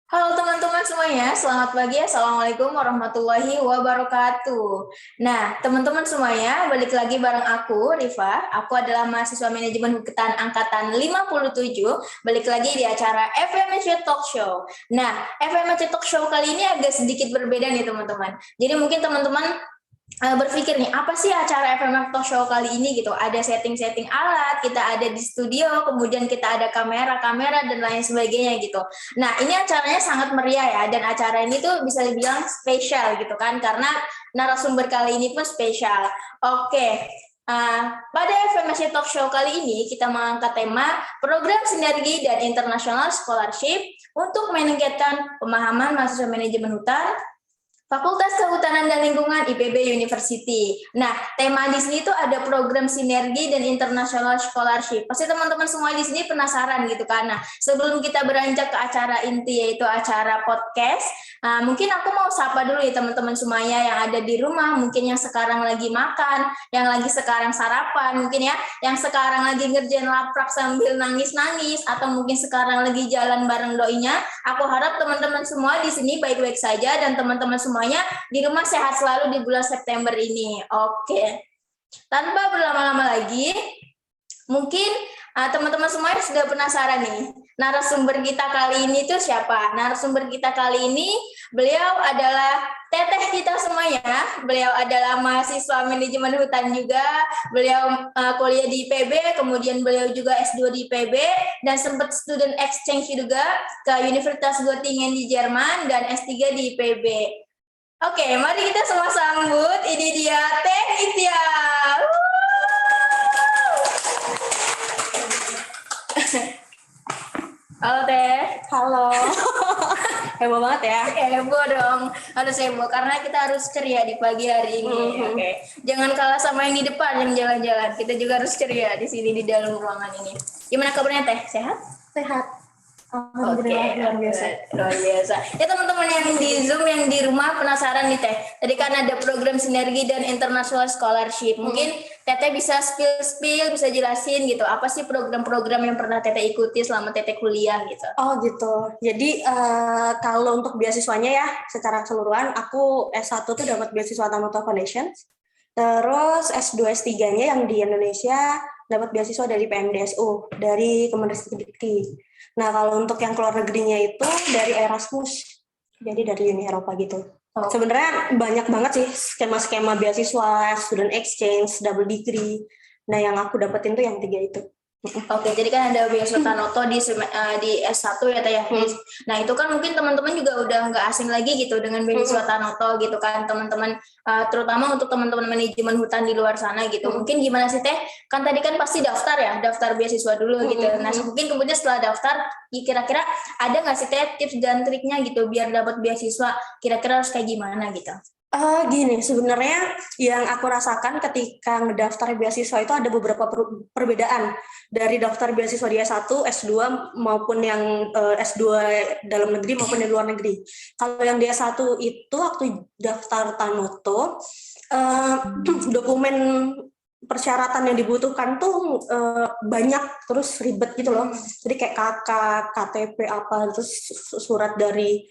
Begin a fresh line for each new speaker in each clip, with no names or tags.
Halo teman-teman semuanya, selamat pagi. Assalamualaikum warahmatullahi wabarakatuh. Nah, teman-teman semuanya, balik lagi bareng aku, Rifa. Aku adalah mahasiswa manajemen hutan angkatan 57, balik lagi di acara FMC Talk Show. Nah, FMC Talk Show kali ini agak sedikit berbeda nih teman-teman. Jadi mungkin teman-teman berpikir nih apa sih acara FMF Talk Show kali ini gitu, ada setting-setting alat, kita ada di studio, kemudian kita ada kamera dan lain sebagainya gitu. Nah ini acaranya sangat meriah ya, dan acara ini tuh bisa dibilang spesial gitu kan, karena narasumber kali ini pun spesial. Oke, pada FMC Talk Show kali ini kita mengangkat tema program sinergi dan international scholarship untuk meningkatkan pemahaman mahasiswa manajemen hutan Fakultas Kehutanan dan Lingkungan IPB University. Nah, tema di sini tuh ada program sinergi dan international scholarship. Pasti teman-teman semua di sini penasaran gitu kan. Nah, sebelum kita beranjak ke acara inti yaitu acara podcast, mungkin aku mau sapa dulu ya teman-teman semuanya yang ada di rumah, mungkin yang sekarang lagi makan, yang lagi sekarang sarapan, mungkin ya, yang sekarang lagi ngerjain laprak sambil nangis-nangis, atau mungkin sekarang lagi jalan bareng doinya. Aku harap teman-teman semua di sini baik-baik saja dan teman-teman semuanya di rumah sehat selalu di bulan September ini. Oke. Tanpa berlama-lama lagi, mungkin teman-teman semuanya sudah penasaran nih, narasumber kita kali ini tuh siapa? Narasumber kita kali ini, beliau adalah teteh kita semuanya. Beliau adalah mahasiswa manajemen hutan juga. Beliau kuliah di IPB, kemudian beliau juga S2 di IPB, dan sempat student exchange juga ke Universitas Göttingen di Jerman, dan S3 di IPB. Oke, mari kita semua sambut. Ini dia Teh Nitya. Halo Teh.
Halo. Heboh banget ya?
Heboh dong, harus heboh karena kita harus ceria di pagi hari ini. Oke. Jangan kalah sama yang di depan yang jalan-jalan. Kita juga harus ceria di sini di dalam ruangan ini. Gimana kabarnya Teh? Sehat?
Sehat.
Alhamdulillah, luar biasa. Ya teman-teman yang di Zoom, yang di rumah penasaran nih Teh. Tadi kan ada program sinergi dan international scholarship. Mungkin Teteh bisa spill, bisa jelasin gitu. Apa sih program-program yang pernah Teteh ikuti selama Teteh kuliah gitu?
Oh gitu. Jadi kalau untuk beasiswanya ya, secara keseluruhan aku S1 tuh dapat beasiswa Tamuto Foundation. Terus S2, S3-nya yang di Indonesia dapat beasiswa dari PMDSU, dari Kemendikbud. Nah, kalau untuk yang keluar negerinya itu dari Erasmus, jadi dari Uni Eropa gitu.
Oh.
Sebenarnya banyak banget sih skema-skema beasiswa, student exchange, double degree. Nah, yang aku dapetin tuh yang 3 itu.
Oke, jadi kan ada beasiswa Tanoto di S1 ya Teh ya. Nah, itu kan mungkin teman-teman juga udah nggak asing lagi gitu dengan beasiswa Tanoto gitu kan, teman-teman, terutama untuk teman-teman manajemen hutan di luar sana gitu. Mungkin gimana sih Teh? Kan tadi kan pasti daftar beasiswa dulu gitu. Nah, mungkin kemudian setelah daftar, kira-kira ada nggak sih Teh tips dan triknya gitu biar dapat beasiswa? Kira-kira harus kayak gimana gitu?
Gini, sebenarnya yang aku rasakan ketika ngedaftar beasiswa itu ada beberapa perbedaan dari daftar beasiswa di S1, S2 maupun yang S2 dalam negeri maupun di luar negeri. Kalau yang di S1 itu waktu daftar Tanoto, dokumen persyaratan yang dibutuhkan tuh banyak, terus ribet gitu loh. Jadi kayak KK, KTP apa, terus surat dari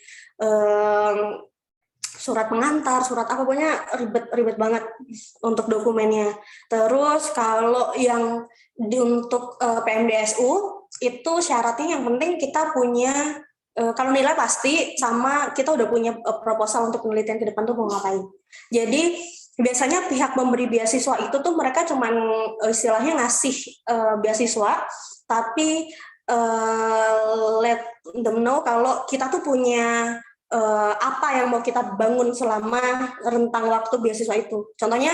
surat pengantar, surat apa, pokoknya ribet banget untuk dokumennya. Terus kalau yang untuk PMDSU itu syaratnya yang penting kita punya kalau nilai pasti, sama kita udah punya proposal untuk penelitian ke depan tuh mau ngapain. Jadi biasanya pihak memberi beasiswa itu tuh mereka cuman istilahnya ngasih beasiswa, tapi let them know kalau kita tuh punya apa yang mau kita bangun selama rentang waktu beasiswa itu. Contohnya,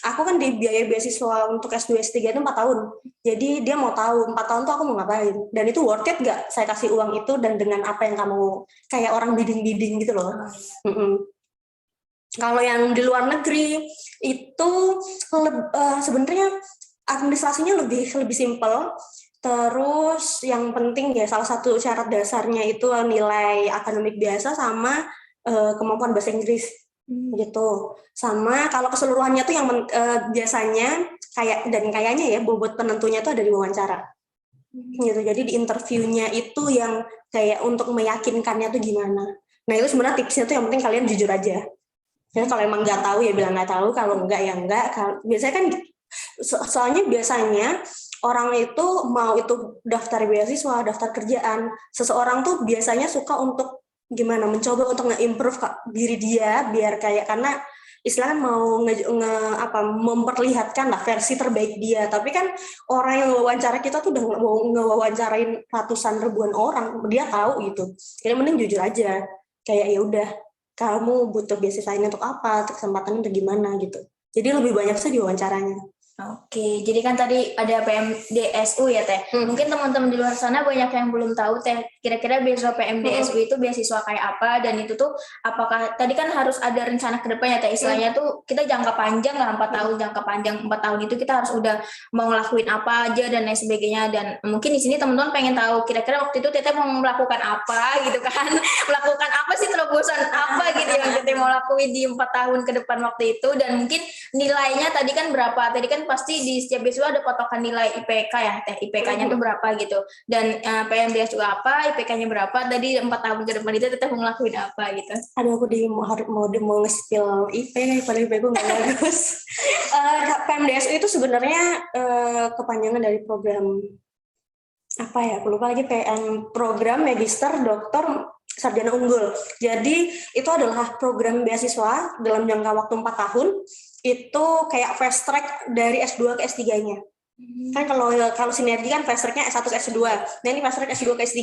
aku kan dibiayai beasiswa untuk S2, S3 itu 4 tahun. Jadi dia mau tahu 4 tahun tuh aku mau ngapain. Dan itu worth it nggak saya kasih uang itu dan dengan apa yang kamu, kayak orang bidding gitu loh. Kalau yang di luar negeri, itu sebenarnya administrasinya lebih simpel. Terus yang penting ya salah satu syarat dasarnya itu nilai akademik biasa sama kemampuan bahasa Inggris gitu. Sama kalau keseluruhannya tuh yang biasanya kayaknya ya bobot penentunya tuh ada di wawancara gitu. Jadi di interviewnya itu yang kayak untuk meyakinkannya tuh gimana. Nah itu sebenarnya tipsnya tuh yang penting kalian jujur aja. Ya, kalau emang nggak tahu ya bilang nggak tahu, kalau enggak ya enggak. Biasanya kan soalnya biasanya orang itu mau itu daftar beasiswa, daftar kerjaan, seseorang tuh biasanya suka untuk gimana mencoba untuk nge-improve diri dia biar kayak, karena istilahnya mau memperlihatkan lah versi terbaik dia. Tapi kan orang yang wawancara kita tuh udah mau ngewawancarain ratusan ribuan orang, dia tahu gitu. Jadi mending jujur aja, kayak ya udah kamu butuh beasiswa ini untuk apa, kesempatannya untuk gimana gitu. Jadi lebih banyak sih wawancaranya.
Oke, jadi kan tadi ada PMDSU ya Teh. Mungkin teman-teman di luar sana banyak yang belum tahu Teh, kira-kira beasiswa PMDSU itu beasiswa kayak apa, dan itu tuh apakah tadi kan harus ada rencana ke depannya Teh, istilahnya tuh kita jangka panjang lah 4 tahun, jangka panjang 4 tahun itu kita harus udah mau ngelakuin apa aja dan lain sebagainya. Dan mungkin di sini teman-teman pengen tahu kira-kira waktu itu Teteh mau melakukan apa gitu kan. Melakukan apa sih, terobosan apa gitu yang Teteh mau lakuin di 4 tahun ke depan waktu itu, dan mungkin nilainya tadi kan berapa? Tadi kan pasti di setiap beasiswa ada potokan nilai IPK ya Teh, IPK-nya tuh berapa gitu, dan PMDS juga apa, IPK-nya berapa, tadi 4 tahun ke depan itu Teteh mau ngelakuin apa gitu.
Aduh, aku mau nge-spill IP, paling IP gue nggak bagus. PMDS itu sebenarnya kepanjangan dari program apa ya, aku lupa lagi, program Magister Doktor Sarjana Unggul. Jadi itu adalah program beasiswa dalam jangka waktu 4 tahun. Itu kayak fast track dari S2 ke S3-nya. Kan kalau sinergi kan fast track-nya S1 ke S2. Nah ini fast track S2 ke S3.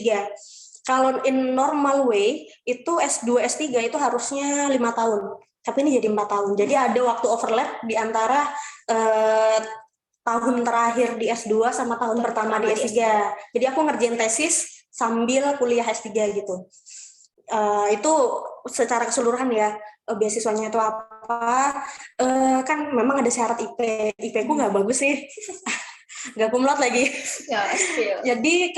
Kalau in normal way itu S2 S3 itu harusnya 5 tahun. Tapi ini jadi 4 tahun. Jadi ada waktu overlap di antara tahun terakhir di S2 sama tahun pertama di S3. Jadi aku ngerjain tesis sambil kuliah S3 gitu. Itu secara keseluruhan ya, beasiswanya itu apa, kan memang ada syarat IP ku nggak bagus sih. Nggak kumlot lagi.
Ya,
jadi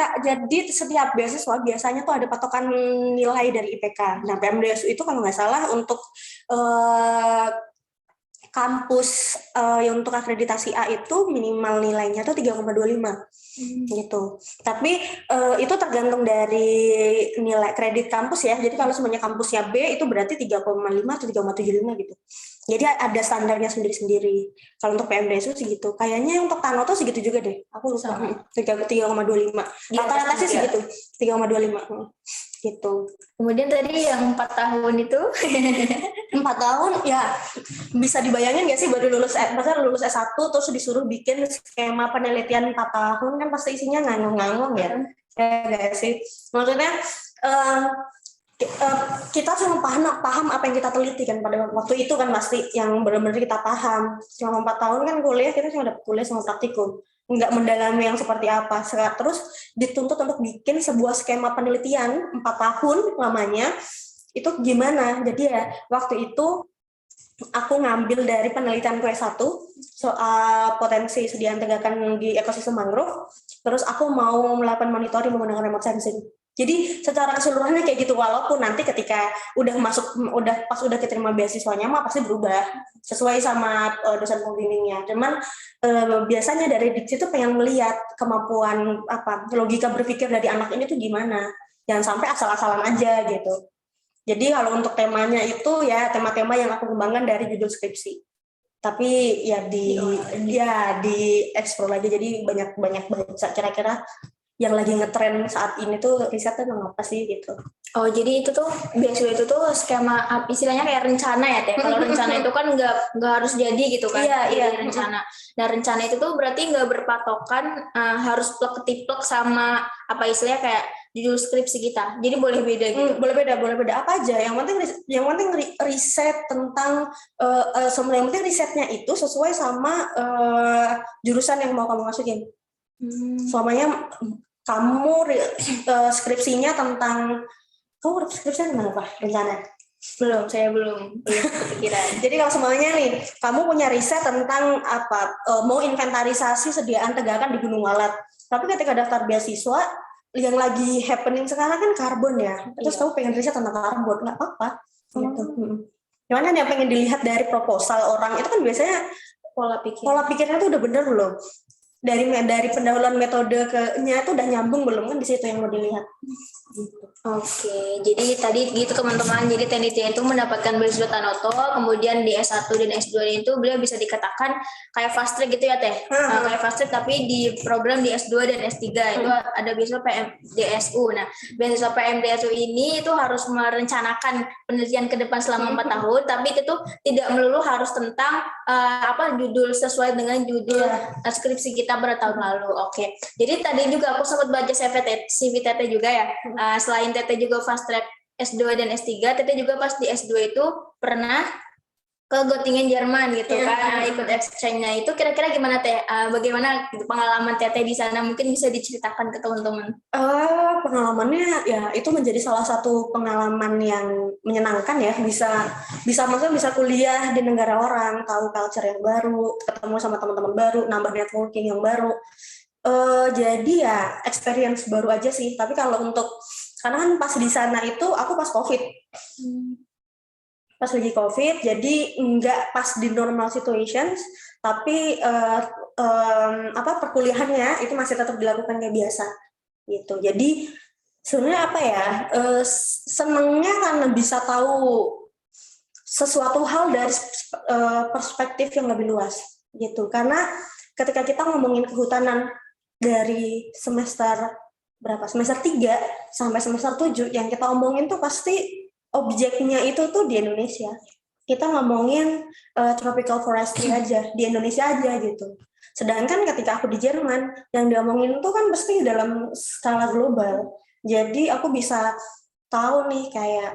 setiap beasiswa biasanya tuh ada patokan nilai dari IPK. Nah PMDSU itu kalau nggak salah untuk kampus yang untuk akreditasi A itu minimal nilainya tuh 3,25 gitu. Tapi itu tergantung dari nilai kredit kampus ya. Jadi kalau semuanya kampusnya B itu berarti 3,5 atau 3,75 gitu. Jadi ada standarnya sendiri-sendiri. Kalau untuk PMDSU segitu. Kayaknya untuk Tano tuh segitu juga deh. Aku lupa. 3,25. Rata-rata sih segitu. 3,25. Gitu.
Kemudian tadi yang 4 tahun itu
4 tahun ya bisa dibayangin nggak sih, baru lulus S1 terus disuruh bikin skema penelitian 4 tahun, kan pasti isinya ngangong-ngangong ya. Ya nggak sih? Maksudnya kita cuma paham apa yang kita teliti kan pada waktu itu kan, pasti yang benar-benar kita paham. Selama 4 tahun kan kuliah kita cuma dapat kuliah sama praktikum, nggak mendalami yang seperti apa. Terus dituntut untuk bikin sebuah skema penelitian 4 tahun lamanya, itu gimana. Jadi ya waktu itu aku ngambil dari penelitian S1 soal potensi sediaan tegakan di ekosistem mangrove, terus aku mau melakukan monitoring menggunakan remote sensing. Jadi secara keseluruhannya kayak gitu, walaupun nanti ketika pas udah keterima beasiswanya mah pasti berubah sesuai sama dosen pembimbingnya. Cuman biasanya dari diksi itu pengen melihat kemampuan logika berpikir dari anak ini tuh gimana. Jangan sampai asal-asalan aja gitu. Jadi kalau untuk temanya itu ya tema-tema yang aku kembangkan dari judul skripsi. Tapi ya di explore lagi, jadi banyak baca kira-kira yang lagi ngetren saat ini tuh risetnya tentang apa sih gitu.
Oh, jadi itu tuh beasiswa itu tuh skema istilahnya kayak rencana ya Teh. Kalau rencana itu kan nggak harus jadi gitu kan.
Iya.
Rencana. Nah rencana itu tuh berarti nggak berpatokan harus plek-ketiplek sama apa istilahnya kayak judul skripsi kita. Jadi boleh beda gitu.
Boleh beda apa aja. Yang penting riset tentang yang penting risetnya itu sesuai sama jurusan yang mau kamu masukin. Selamanya kamu skripsinya tentang, kamu skripsinya tentang apa rencana?
Saya belum kepikiran.
Jadi kalau semuanya nih, kamu punya riset tentang apa? Mau inventarisasi sediaan tegakan di Gunung Walet. Tapi ketika daftar beasiswa, yang lagi happening sekarang kan karbon ya. Terus kamu pengen riset tentang karbon, nggak apa-apa. Gitu. Cuman yang pengen dilihat dari proposal orang itu kan biasanya pola pikirnya tuh udah bener belum. dari pendahuluan metodenya itu udah nyambung belum, kan di situ yang mau dilihat. Gitu.
Oke, jadi tadi gitu teman-teman, jadi Tenitya itu mendapatkan beasiswa Tanoto, kemudian di S1 dan S2 itu beliau bisa dikatakan kayak fast track gitu ya Teh, kayak fast track tapi di program di S2 dan S3 itu ada beasiswa PMDSU. Nah, beasiswa PMDSU ini itu harus merencanakan penelitian ke depan selama 4 tahun, tapi itu tidak melulu harus tentang judul sesuai dengan judul skripsi kita pada tahun lalu. Oke, jadi tadi juga aku sempat baca CV Teteh juga ya. Selain Teteh juga fast track S2 dan S3, Teteh juga pas di S2 itu pernah ke Göttingen Jerman gitu kan, ikut exchange-nya. Itu kira-kira gimana Teh? Bagaimana pengalaman Teteh di sana? Mungkin bisa diceritakan ke teman-teman.
Pengalamannya ya itu menjadi salah satu pengalaman yang menyenangkan ya, maksudnya bisa kuliah di negara orang, tahu culture yang baru, ketemu sama teman-teman baru, nambah networking yang baru. Jadi ya experience baru aja sih. Tapi kalau untuk karena kan pas di sana itu aku pas COVID. Pas lagi COVID, jadi nggak pas di normal situations, tapi perkuliahannya itu masih tetap dilakukan kayak biasa gitu. Jadi sebenarnya senengnya karena bisa tahu sesuatu hal dari perspektif yang lebih luas gitu. Karena ketika kita ngomongin kehutanan dari semester 3 sampai semester 7 yang kita omongin tuh pasti objeknya itu tuh di Indonesia. Kita ngomongin tropical forestry aja, di Indonesia aja gitu. Sedangkan ketika aku di Jerman, yang diomongin tuh kan pasti dalam skala global. Jadi aku bisa tahu nih kayak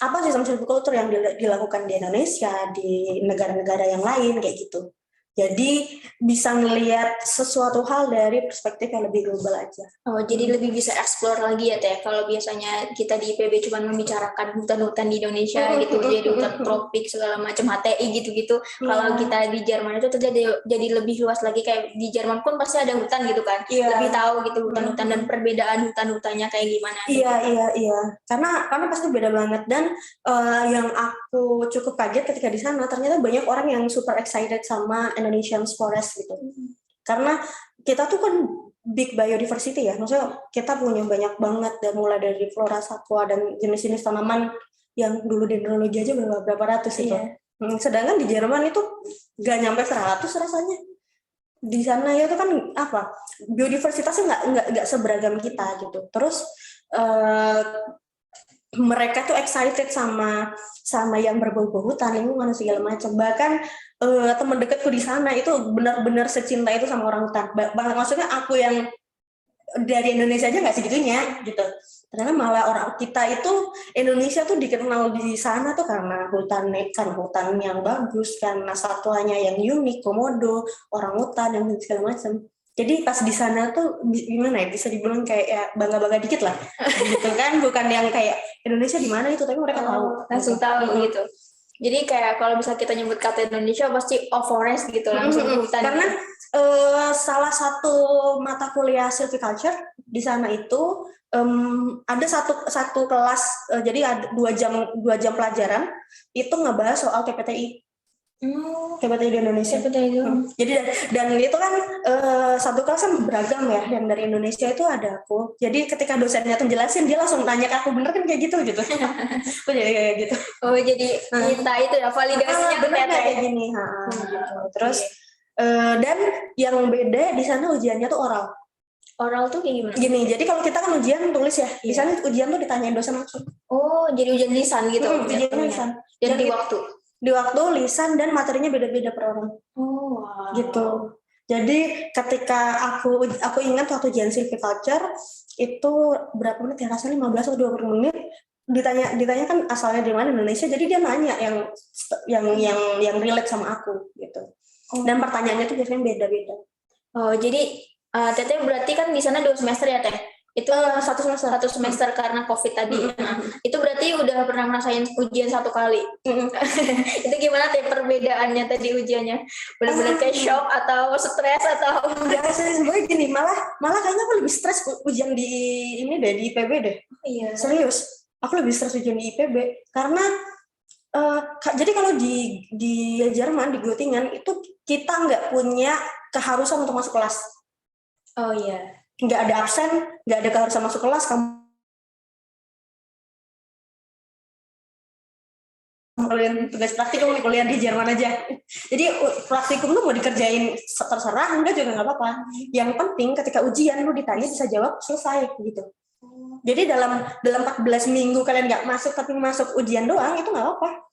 apa sistem silviculture yang dilakukan di Indonesia, di negara-negara yang lain kayak gitu. Jadi bisa ngelihat sesuatu hal dari perspektif yang lebih global aja.
Oh, jadi lebih bisa explore lagi ya Teh. Kalau biasanya kita di IPB cuma membicarakan hutan-hutan di Indonesia gitu, jadi hutan tropik segala macam HTI gitu-gitu. Kalau kita di Jerman itu jadi lebih luas lagi, kayak di Jerman pun pasti ada hutan gitu kan. Lebih tahu gitu hutan-hutan dan perbedaan hutan-hutannya kayak gimana.
Iya. Karena pasti beda banget, dan yang aku cukup kaget ketika di sana ternyata banyak orang yang super excited sama Indonesian forest gitu. Karena kita tuh kan big biodiversity ya, maksudnya kita punya banyak banget, dan mulai dari flora, satwa, dan jenis-jenis tanaman yang dulu dendrologi aja berapa ratus itu. Sedangkan di Jerman itu gak nyampe 100 rasanya. Di sana ya itu kan biodiversitasnya nggak seberagam kita gitu. Terus mereka tuh excited sama yang berbau-bau hutan, lingkungan segala macam. Bahkan teman dekatku di sana itu benar-benar secinta itu sama orang hutan. Maksudnya aku yang dari Indonesia aja nggak segitunya gitu. Ternyata malah orang kita itu Indonesia tuh dikenal di sana tuh karena hutan yang bagus, karena satwanya yang unik, komodo, orang hutan dan segala macam. Jadi pas di sana tuh gimana ya, bisa dibilang kayak ya bangga-bangga dikit lah gitu kan, bukan yang kayak Indonesia di mana itu, tapi mereka tahu,
langsung tahu gitu. Jadi kayak kalau bisa kita nyebut kata Indonesia pasti forest gitu, langsung hutan.
Karena salah satu mata kuliah silviculture di sana itu ada satu kelas, jadi ada 2 jam pelajaran itu ngebahas soal KPTI. KPTI di Indonesia. Jadi dan itu kan satu kelas kan beragam ya, yang dari Indonesia itu ada aku. Jadi ketika dosennya tuh jelasin, dia langsung tanya ke aku, bener kan kayak gitu. Aku jadi kayak gitu.
Oh, jadi minta itu ya validasinya
bener kayak gini. Gitu. Terus dan yang beda di sana ujiannya tuh oral.
Oral tuh kayak gimana?
Gini, jadi kalau kita kan ujian tulis ya, di sana ujian tuh ditanyain dosen langsung.
Oh, jadi ujian lisan gitu.
Ujian lisan.
Dan di waktu
lisan, dan materinya beda-beda per orang.
Oh, wow.
Gitu. Jadi ketika aku ingat waktu ujian silviculture itu berapa menit ya, rasanya 15 atau 20 menit, ditanya kan asalnya dari mana, Indonesia. Jadi dia nanya yang relate sama aku gitu. Dan pertanyaannya tuh biasanya beda-beda.
Oh, jadi Teteh berarti kan di sana 2 semester ya Teh? Itu 1 semester karena COVID tadi. Itu berarti udah pernah ngerasain ujian 1 kali. Itu gimana Teh perbedaannya tadi ujiannya? Benar-benar kayak shock atau stres atau?
Ya, sebenarnya gini, malah kayaknya aku lebih stres ujian di IPB deh.
Iya.
Serius, aku lebih stres ujian di IPB karena jadi kalau di Jerman, di Göttingen itu kita nggak punya keharusan untuk masuk kelas.
Oh iya.
Nggak ada absen, nggak ada keharusan masuk kelas, kamu kalian tugas praktikum kuliah di Jerman aja. Jadi praktikum lu mau dikerjain terserah, enggak juga nggak apa-apa. Yang penting ketika ujian lu ditanya bisa jawab, selesai gitu. Jadi dalam 14 minggu kalian nggak masuk tapi masuk ujian doang, itu nggak apa-apa.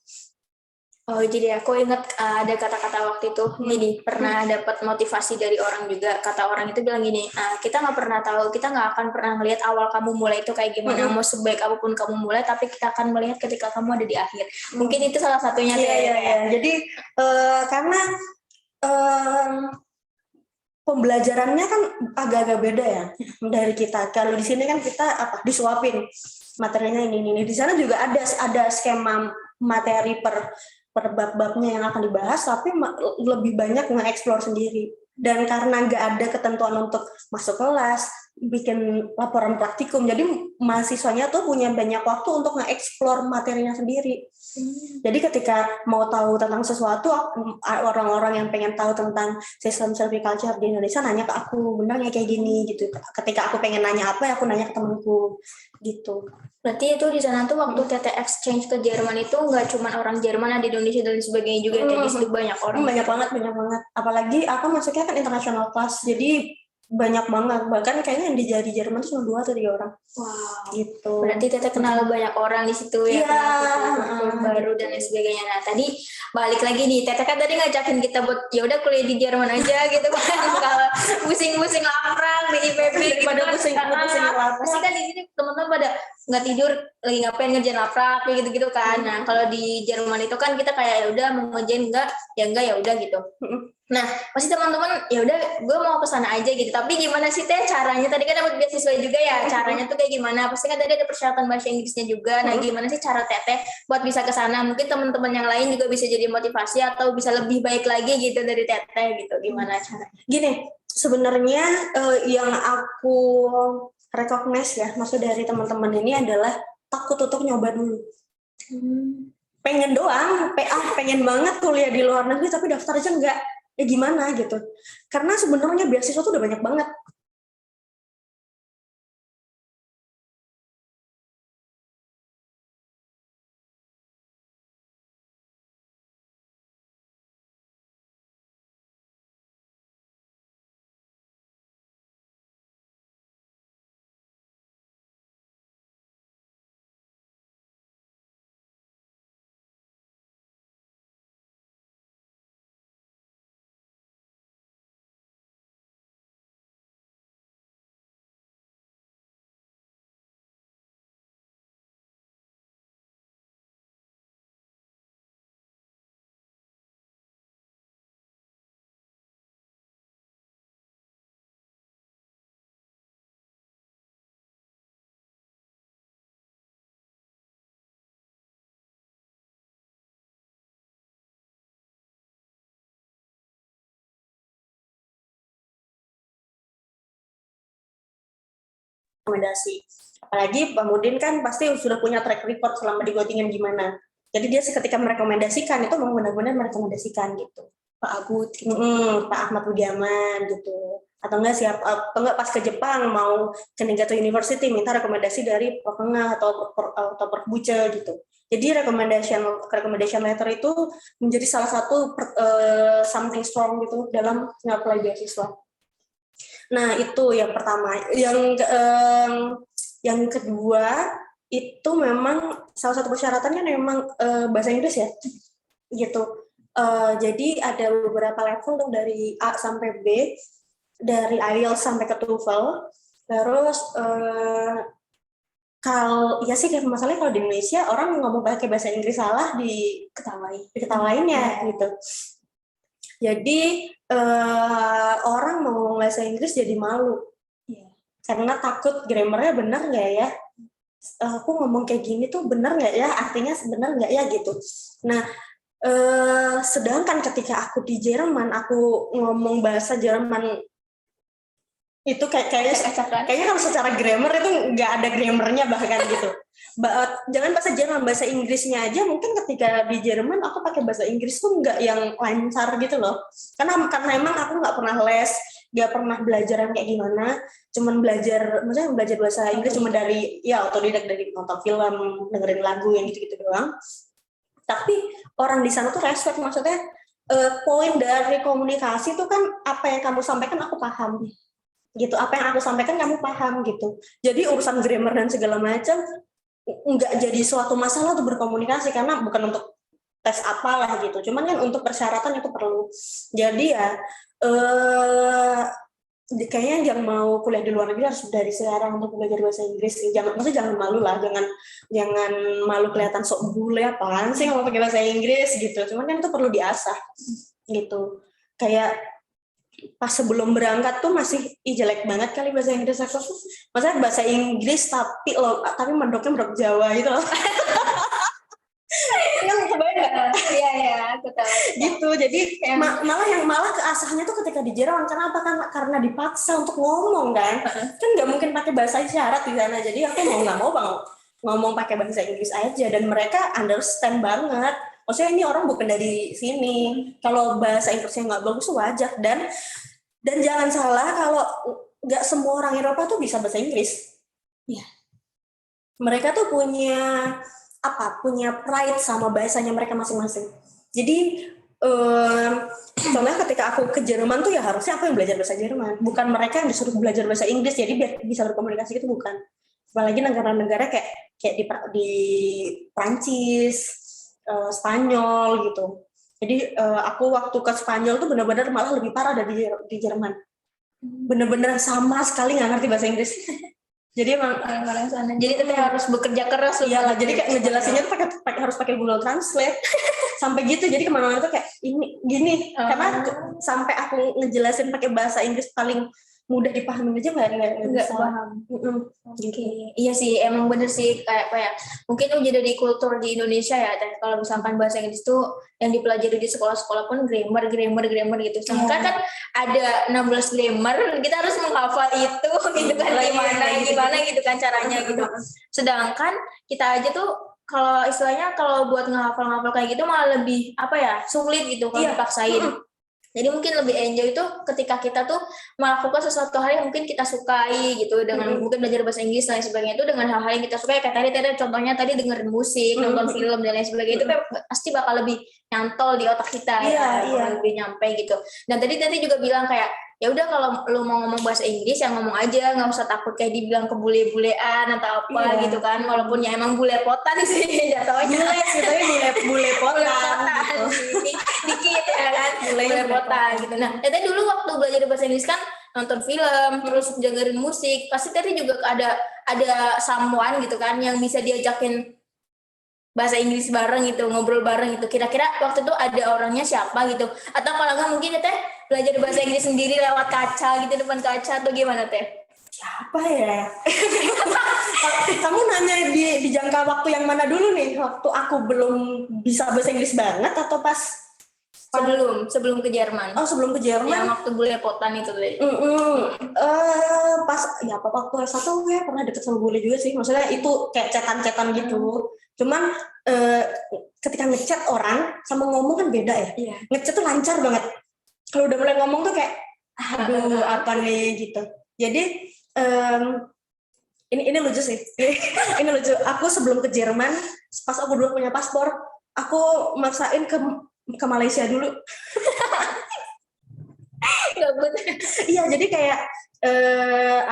Oh, jadi aku ingat ada kata-kata waktu itu, gini, pernah dapat motivasi dari orang juga. Kata orang itu bilang gini, kita nggak pernah tahu, kita nggak akan pernah melihat awal kamu mulai itu kayak gimana, mau sebaik apapun kamu mulai, tapi kita akan melihat ketika kamu ada di akhir. Mungkin itu salah satunya.
Iya. Jadi karena pembelajarannya kan agak-agak beda ya dari kita. Kalau di sini kan kita disuapin materinya ini. Di sana juga ada skema materi per bab-babnya yang akan dibahas, tapi lebih banyak nge-explore sendiri. Dan karena nggak ada ketentuan untuk masuk kelas, bikin laporan praktikum, jadi mahasiswanya tuh punya banyak waktu untuk nge-explore materinya sendiri. Jadi ketika mau tahu tentang sesuatu, orang-orang yang pengen tahu tentang sistem silviculture di Indonesia nanya ke aku, benar nggak kayak gini gitu. Ketika aku pengen nanya apa, aku nanya ke temanku gitu.
Berarti itu di sana tuh waktu Tete exchange ke Jerman itu nggak cuma orang Jerman, ada di Indonesia dan sebagainya juga, di situ banyak orang.
Banyak banget. Apalagi aku masuknya kan international class, jadi banyak banget. Bahkan kayaknya yang di Jerman itu cuma 2 atau 3 orang.
Wow.
Gitu.
Berarti Tete kenal banyak orang di situ ya, baru dan lain sebagainya. Nah tadi balik lagi nih, Tete kan tadi ngajakin kita buat ya udah kuliah di Jerman aja gitu kan. Kalau pusing-pusing laprak di IPB
daripada pusing laprak.
Pasti kan di sini teman-teman pada nggak tidur lagi ngapain ngerjain laprak kayak gitu-gitu kan. Nah kalau di Jerman itu kan kita kayak ya udah mau ngerjain enggak ya udah gitu. Nah, pasti teman-teman ya udah gue mau ke sana aja gitu. Tapi gimana sih Teh caranya? Tadi kan dapat beasiswa juga ya. Caranya tuh kayak gimana? Pasti kan tadi ada persyaratan bahasa Inggrisnya juga. Nah, gimana sih cara Teteh buat bisa ke sana? Mungkin teman-teman yang lain juga bisa jadi motivasi atau bisa lebih baik lagi gitu dari Teteh gitu. Gimana caranya?
Gini, sebenarnya yang aku recognize ya, maksud dari teman-teman ini adalah takut untuk nyoba dulu. Pengen doang, pengen banget kuliah di luar negeri tapi daftar aja enggak. Ya gimana gitu. Karena sebenarnya beasiswa tuh udah banyak banget. Rekomendasi. Apalagi Pak Mudin kan pasti sudah punya track record selama di Göttingen gimana. Jadi dia ketika merekomendasikan itu memang benar-benar merekomendasikan gitu. Pak Agut, gitu. Pak Ahmad Budiaman gitu. Atau enggak pas ke Jepang mau ke Niigata University minta rekomendasi dari Profengah atau Profbuce gitu. Jadi recommendation letter itu menjadi salah satu something strong gitu dalam apply beasiswa. Nah itu yang pertama. Yang kedua itu memang salah satu persyaratannya memang bahasa Inggris ya, gitu. Jadi ada beberapa level tuh dari A sampai B, dari IELTS sampai ke TOEFL. Terus kalau ya sih masalahnya kalau di Indonesia orang ngomong pakai bahasa Inggris salah diketawainnya gitu. Jadi orang mau ngomong bahasa Inggris jadi malu, karena takut grammarnya benar nggak ya, aku ngomong kayak gini tuh benar nggak ya, artinya benar nggak ya gitu. Nah sedangkan ketika aku di Jerman, aku ngomong bahasa Jerman itu kayaknya kalau secara grammar itu nggak ada grammarnya bahkan gitu. jangan bahasa Jerman, bahasa Inggrisnya aja mungkin ketika di Jerman aku pakai bahasa Inggris tuh nggak yang lancar gitu loh. Karena emang aku nggak pernah les, nggak pernah belajar yang kayak gimana. Maksudnya belajar bahasa Inggris cuma dari ya otodidak, dari nonton film, dengerin lagu yang gitu-gitu doang. Tapi orang di sana tuh respect, maksudnya poin dari komunikasi tuh kan apa yang kamu sampaikan aku paham gitu, apa yang aku sampaikan kamu paham gitu. Jadi urusan grammar dan segala macam nggak jadi suatu masalah untuk berkomunikasi, karena bukan untuk tes apalah gitu, cuman kan untuk persyaratan itu perlu. Jadi ya kayaknya yang mau kuliah di luar negeri harus dari sekarang untuk belajar bahasa Inggris. Maksudnya jangan malu lah, jangan malu kelihatan sok bule, apaan sih ngomong pakai bahasa Inggris gitu. Cuman kan itu perlu diasah gitu. Kayak pas sebelum berangkat tuh masih jelek banget kali bahasa Inggris aku. Maksudnya bahasa Inggris tapi mendok Jawa gitu loh. Yang kebayang nggak?
Iya, aku tahu.
Gitu. Jadi malah keasahnya tuh ketika di Jerman. Kenapa? Karena dipaksa untuk ngomong kan. Kan nggak mungkin pakai bahasa isyarat di sana. Jadi aku mau nggak mau bang ngomong pakai bahasa Inggris aja, dan mereka understand banget. Maksudnya ini orang bukan dari sini. Kalau bahasa Inggrisnya nggak bagus wajar, dan jangan salah kalau nggak semua orang Eropa tuh bisa bahasa Inggris.
Iya.
Mereka tuh punya pride sama bahasanya mereka masing-masing. Jadi contohnya ketika aku ke Jerman tuh ya harusnya aku yang belajar bahasa Jerman, bukan mereka yang disuruh belajar bahasa Inggris jadi biar bisa berkomunikasi, gitu bukan. Apalagi negara-negara kayak di Prancis, Spanyol gitu. Jadi aku waktu ke Spanyol tuh benar-benar malah lebih parah dari di Jerman. Benar-benar sama sekali nggak ngerti bahasa Inggris. Jadi emang
orang sana. Jadi tetap harus bekerja keras.
Iyalah, jadi kayak ngejelasinnya tuh harus pakai Google Translate. Sampai gitu. Jadi kemana-mana tuh kayak ini gini. Karena sampai aku ngejelasin pakai bahasa Inggris paling mudah dipahami aja nggak
paham.
Gitu.
Iya sih, emang bener sih, kayak mungkin udah dari kultur di Indonesia ya. Kalau misalkan bahasa Inggris tuh yang dipelajari di sekolah-sekolah pun grammar gitu. Sedangkan kan ada 16 grammar, kita harus menghafal itu gitu kan, gimana gitu kan caranya gitu. Sedangkan kita aja tuh kalau istilahnya kalau buat ngehafal kayak gitu malah lebih sulit gitu kalau dipaksain. Jadi mungkin lebih enjoy itu ketika kita tuh melakukan sesuatu hal yang mungkin kita sukai gitu, dengan mungkin belajar bahasa Inggris dan lain sebagainya itu dengan hal-hal yang kita sukai, kayak tadi contohnya dengerin musik, nonton film dan lain sebagainya, itu kan pasti bakal lebih nyantol di otak kita, lebih nyampe gitu. Dan tadi juga bilang kayak ya udah kalau lu mau ngomong bahasa Inggris ya ngomong aja, nggak usah takut kayak dibilang kebule-bulean atau apa gitu kan, walaupun ya emang bule-potan sih jatuhnya. Bule-potan gitu. Dikit ya kan, bule-potan gitu. Nah, tadi dulu waktu belajar bahasa Inggris kan nonton film, terus dengerin musik, pasti tadi juga ada someone gitu kan yang bisa diajakin bahasa Inggris bareng gitu, ngobrol bareng gitu. Kira-kira waktu itu ada orangnya siapa gitu? Atau kalau nggak mungkin Teh belajar bahasa Inggris sendiri lewat kaca gitu, depan kaca, atau gimana Teh?
Siapa ya? Kamu nanya di jangka waktu yang mana dulu nih? Waktu aku belum bisa bahasa Inggris banget atau pas
sebelum ke Jerman?
Oh, sebelum ke Jerman.
Yang waktu bule-potan itu deh.
Pas ya waktu S1 gue pernah deket sama bule juga sih. Maksudnya itu kayak chatan gitu. Cuman ketika ngechat orang sama ngomong kan beda ya.
Iya.
Ngechat tuh lancar banget. Kalau udah mulai ngomong tuh kayak aduh apa nih gitu. Jadi ini lucu sih. Ini lucu. Aku sebelum ke Jerman, pas aku belum punya paspor, aku maksain ke Malaysia dulu. Iya, jadi kayak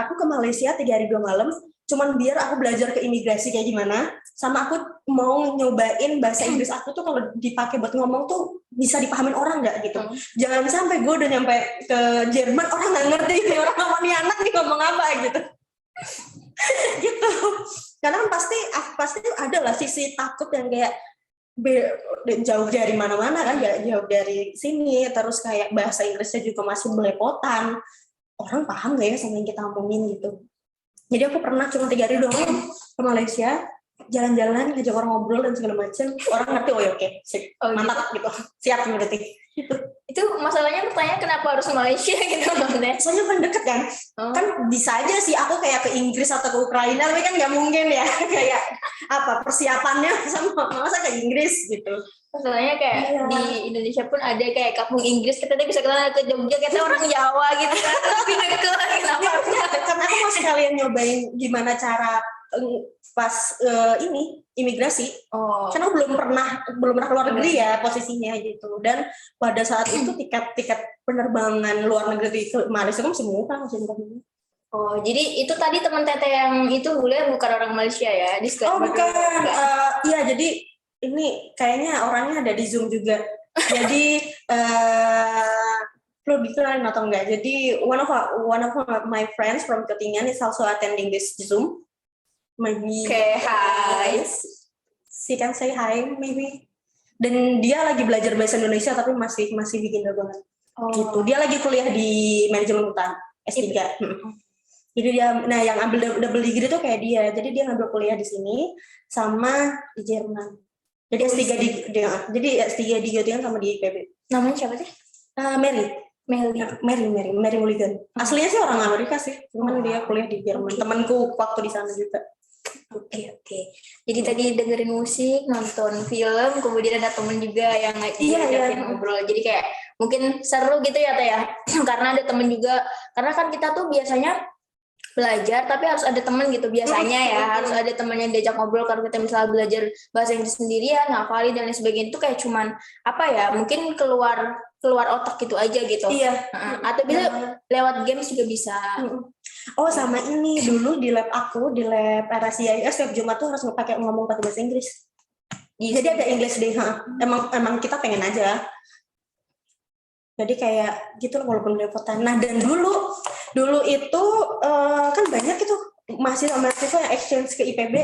aku ke Malaysia 3 hari 2 malam, cuman biar aku belajar ke imigrasi kayak gimana, sama aku mau nyobain bahasa Inggris aku tuh kalau dipakai buat ngomong tuh bisa dipahamin orang nggak gitu. Jangan sampai gue udah nyampe ke Jerman orang nggak ngerti nih orang ngomong nih anak nih ngomong apa gitu. Gitu. Karena kan pasti ada lah sisi takut yang kayak jauh dari mana-mana kan, jauh dari sini, terus kayak bahasa Inggrisnya juga masih belepotan, orang paham gak ya sama yang kita ngomongin gitu. Jadi aku pernah cuma 3 hari doang ke Malaysia, jalan-jalan, ngajak orang ngobrol dan segala macam, orang ngerti, oh ya oke, sip,
Oh,
mantap gitu, siap berarti.
Itu masalahnya pertanyaan kenapa harus Malaysia gitu maksudnya?
Soalnya kan deket kan, kan bisa aja sih aku kayak ke Inggris atau ke Ukraina, tapi kan nggak mungkin ya, kayak apa persiapannya sama masa ke Inggris gitu.
Masalahnya kayak di Indonesia pun ada kayak kampung Inggris, kita tuh bisa kenal ke Jogja, kita orang Jawa gitu kan, tapi deket kenapa?
Karena aku mau sekalian nyobain gimana cara pas ini imigrasi. Karena aku belum pernah keluar negeri ya posisinya gitu. Dan pada saat itu tiket penerbangan luar negeri ke Malaysia kan masih murah.
Oh, jadi itu tadi teman Teteh yang itu boleh bukan orang Malaysia ya?
Oh bukan, iya jadi ini kayaknya orangnya ada di Zoom juga. Jadi perlu dikenalin atau enggak? Jadi one of my friends from Ketingan is also attending this Zoom. Maybe.
Okay, hi.
She can say hi, maybe. Dan dia lagi belajar bahasa Indonesia tapi masih beginner banget. Gitu. Dia lagi kuliah di manajemen hutan S3. Jadi dia, nah yang ambil double degree itu kayak dia. Jadi dia ngambil kuliah di sini sama di Jerman. Jadi S3 di Göttingen sama di IPB.
Namanya siapa sih?
Mary Mulligan. Aslinya sih orang Amerika sih, cuman dia kuliah di Jerman. Temanku waktu di sana juga.
Oke. Jadi tadi dengerin musik, nonton film, kemudian ada temen juga yang ngajakin ngobrol. Jadi kayak mungkin seru gitu ya Teh ya. Karena ada temen juga. Karena kan kita tuh biasanya belajar tapi harus ada temen gitu biasanya ya, harus ada temen yang diajak ngobrol. Kalau kita misalnya belajar bahasa Inggris sendirian, ngafalin dan lain sebagainya itu kayak cuman apa ya, mungkin keluar otak gitu aja gitu. Atau bisa lewat games juga bisa.
Oh sama ini dulu di lab aku, di lab RSCIS setiap Jumat tuh harus ngomong pakai bahasa Inggris. Jadi ada English Day, emang kita pengen aja. Jadi kayak gitu loh walaupun belepotan. Nah dan dulu itu kan banyak itu mahasiswa yang exchange ke IPB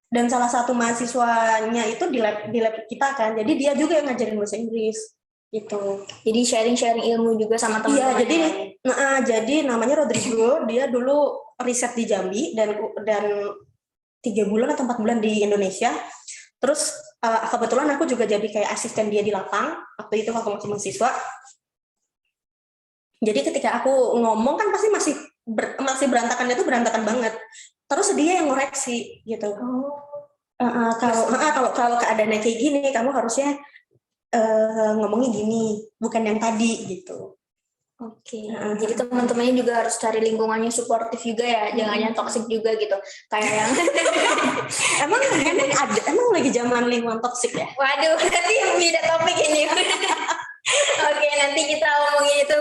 dan salah satu mahasiswanya itu di lab kita kan. Jadi dia juga yang ngajarin bahasa Inggris gitu.
Jadi sharing ilmu juga sama teman-teman.
Iya, jadi namanya Rodrigo, dia dulu riset di Jambi dan 3 bulan atau 4 bulan di Indonesia. Terus kebetulan aku juga jadi kayak asisten dia di lapang waktu itu waktu masih mahasiswa. Jadi ketika aku ngomong kan pasti masih berantakannya tuh berantakan banget. Terus dia yang ngoreksi gitu. Kalau keadaannya kayak gini, kamu harusnya ngomongnya gini, bukan yang tadi gitu.
Oke. Jadi teman-temannya juga harus cari lingkungannya suportif juga ya, jangan yang toksik juga gitu. Kayak yang
emang lagi zaman lingkungan toksik ya?
Waduh, nanti beda topik ini. Oke, nanti kita ngomongin itu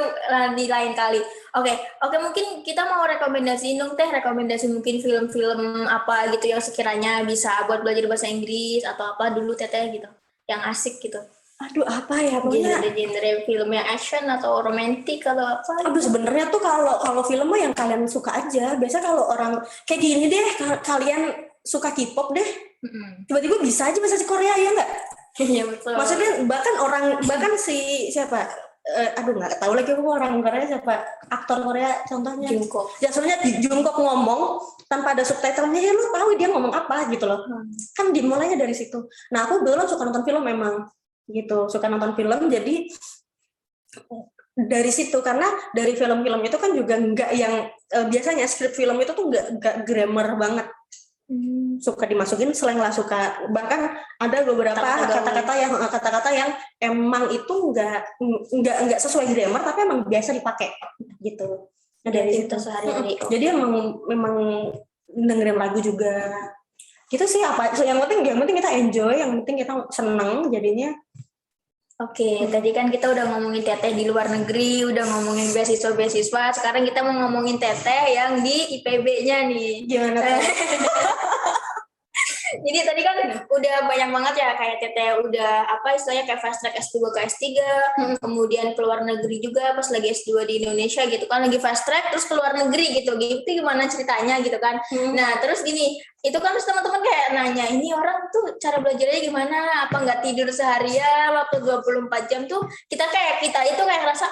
di lain kali. Oke, mungkin kita mau rekomendasiin dong Teh, rekomendasi mungkin film-film apa gitu yang sekiranya bisa buat belajar bahasa Inggris atau apa dulu Teteh gitu, yang asik gitu.
Aduh apa ya pokoknya
genre film yang action atau romantis atau apa?
Aduh sebenarnya tuh kalau film mah yang kalian suka aja. Biasa kalau orang kayak gini deh, kalian suka K-pop deh, tiba-tiba bisa aja bahasa Korea ya nggak?
Iya betul.
Maksudnya bahkan si siapa? Aduh nggak tahu lagi aku orang Korea siapa aktor Korea contohnya.
Jungkook.
Ya soalnya Jungkook ngomong tanpa ada subtitlenya ya lu tahu dia ngomong apa gitu loh. Kan dimulainya dari situ. Nah aku dulu suka nonton film memang gitu, suka nonton film jadi dari situ karena dari film-film itu kan juga nggak yang biasanya skrip film itu tuh nggak grammar banget. Suka dimasukin slang lah, suka bahkan ada beberapa kata-kata yang emang itu nggak sesuai grammar tapi emang biasa dipakai gitu.
Dari itu sehari-hari.
Jadi memang dengerin lagu juga gitu sih apa. So, yang penting kita enjoy, yang penting kita seneng jadinya.
Oke, tadi kan kita udah ngomongin Teteh di luar negeri, udah ngomongin beasiswa, sekarang kita mau ngomongin Teteh yang di IPB-nya nih.
Gimana?
Jadi tadi kan udah banyak banget ya kayak Teteh udah istilahnya kayak fast track S2 ke S3, kemudian keluar negeri juga pas lagi S2 di Indonesia gitu kan, lagi fast track terus keluar negeri gitu gimana ceritanya gitu kan. Nah terus gini, itu kan terus teman-teman kayak nanya, ini orang tuh cara belajarnya gimana, apa nggak tidur seharian waktu 24 jam tuh, kita itu kayak ngerasa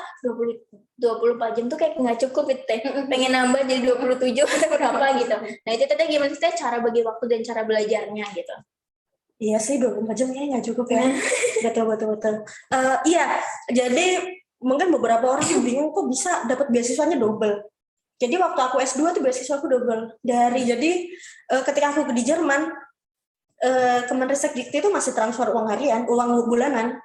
24 jam tuh kayak nggak cukup gitu teh. Pengen nambah jadi 27 atau berapa gitu. Nah itu teh gimana sih teh cara bagi waktu dan cara belajarnya gitu?
Iya sih 24 jam kayaknya nggak cukup ya. Betul. Iya, jadi mungkin beberapa orang tuh bingung kok bisa dapat beasiswanya double. Jadi waktu aku S2 tuh beasiswa aku double. Ketika aku di Jerman, Kemenristek Dikti itu masih transfer uang harian, uang bulanan.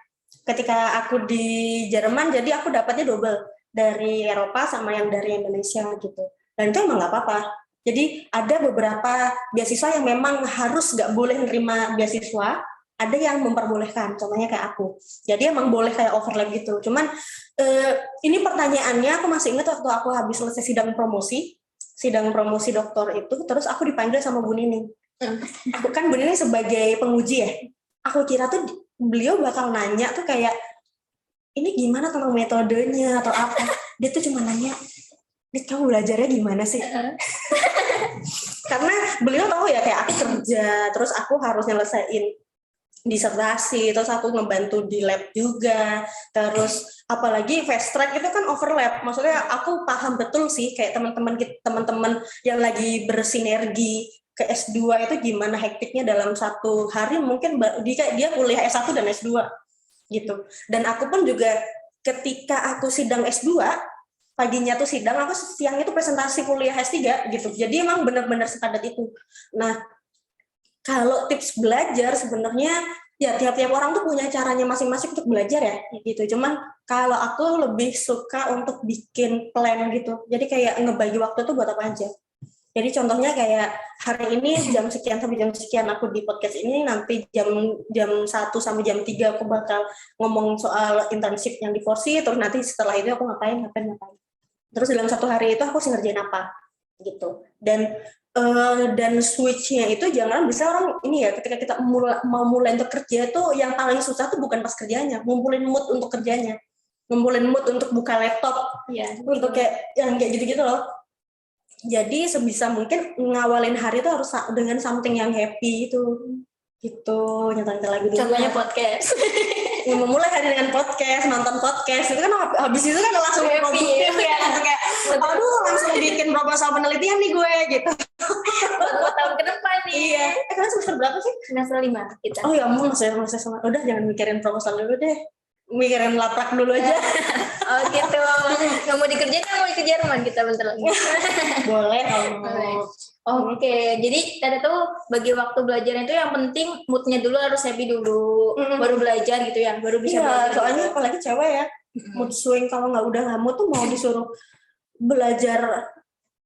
Ketika aku di Jerman, jadi aku dapatnya double dari Eropa sama yang dari Indonesia gitu. Dan itu emang nggak apa-apa. Jadi ada beberapa beasiswa yang memang harus nggak boleh nerima beasiswa, ada yang memperbolehkan, contohnya kayak aku. Jadi emang boleh kayak overlap gitu. Cuman ini pertanyaannya aku masih ingat waktu aku habis selesai sidang promosi doktor itu, terus aku dipanggil sama Bu Nining. Aku kan Bu Nining sebagai penguji ya. Aku kira tuh beliau bakal nanya tuh kayak ini gimana tentang metodenya atau apa. Dia tuh cuma nanya, "Dit, kamu belajarnya gimana sih?" Karena beliau tahu ya kayak aku kerja, terus aku harus nyelesain disertasi, terus aku ngebantu di lab juga, terus apalagi fast track itu kan overlap. Maksudnya aku paham betul sih kayak teman-teman yang lagi bersinergi ke S2 itu gimana hektiknya dalam satu hari, mungkin dia kuliah S1 dan S2 gitu. Dan aku pun juga ketika aku sidang S2 paginya tuh sidang, aku siangnya tuh presentasi kuliah S3 gitu. Jadi emang benar-benar sepadat itu. Nah, kalau tips belajar sebenarnya ya tiap-tiap orang tuh punya caranya masing-masing untuk belajar ya gitu. Cuman kalau aku lebih suka untuk bikin plan gitu. Jadi kayak ngebagi waktu tuh buat apa aja. Jadi contohnya kayak hari ini jam sekian sampai jam sekian aku di podcast ini, nanti jam 1 sampai jam 3 aku bakal ngomong soal internship yang di Forsi, terus nanti setelah itu aku ngapain. Terus dalam satu hari itu aku ngerjain apa gitu. Dan switch-nya itu jangan bisa orang ini ya, ketika kita mau mulai untuk kerja tuh yang paling susah tuh bukan pas kerjanya, ngumpulin mood untuk kerjanya, ngumpulin mood untuk buka laptop,
ya,
untuk kayak yang kayak gitu-gitu loh. Jadi sebisa mungkin ngawalin hari itu harus dengan something yang happy itu gitu, nyantai lagu dulu.
Contohnya podcast.
Memulai hari dengan podcast, nonton podcast itu kan habis itu kan langsung
happy ya,
kayak aduh langsung bikin proposal penelitian nih gue gitu.
Buat tahun ke depan nih.
Iya. Kalian semester berapa sih?
Semester 5 kita.
Oh ya ampun, masih sama. Udah jangan mikirin proposal dulu deh. Mikirin laprak dulu aja.
Oh gitu. Nggak mau dikerjain, nggak mau ke Jerman kita bentar lagi.
Boleh.
Oke, jadi tadi tuh bagi waktu belajar itu yang penting moodnya dulu harus happy dulu, baru belajar gitu ya, baru bisa belajar.
Soalnya apalagi cewek ya, mood swing kalau udah nggak mood tuh mau disuruh belajar,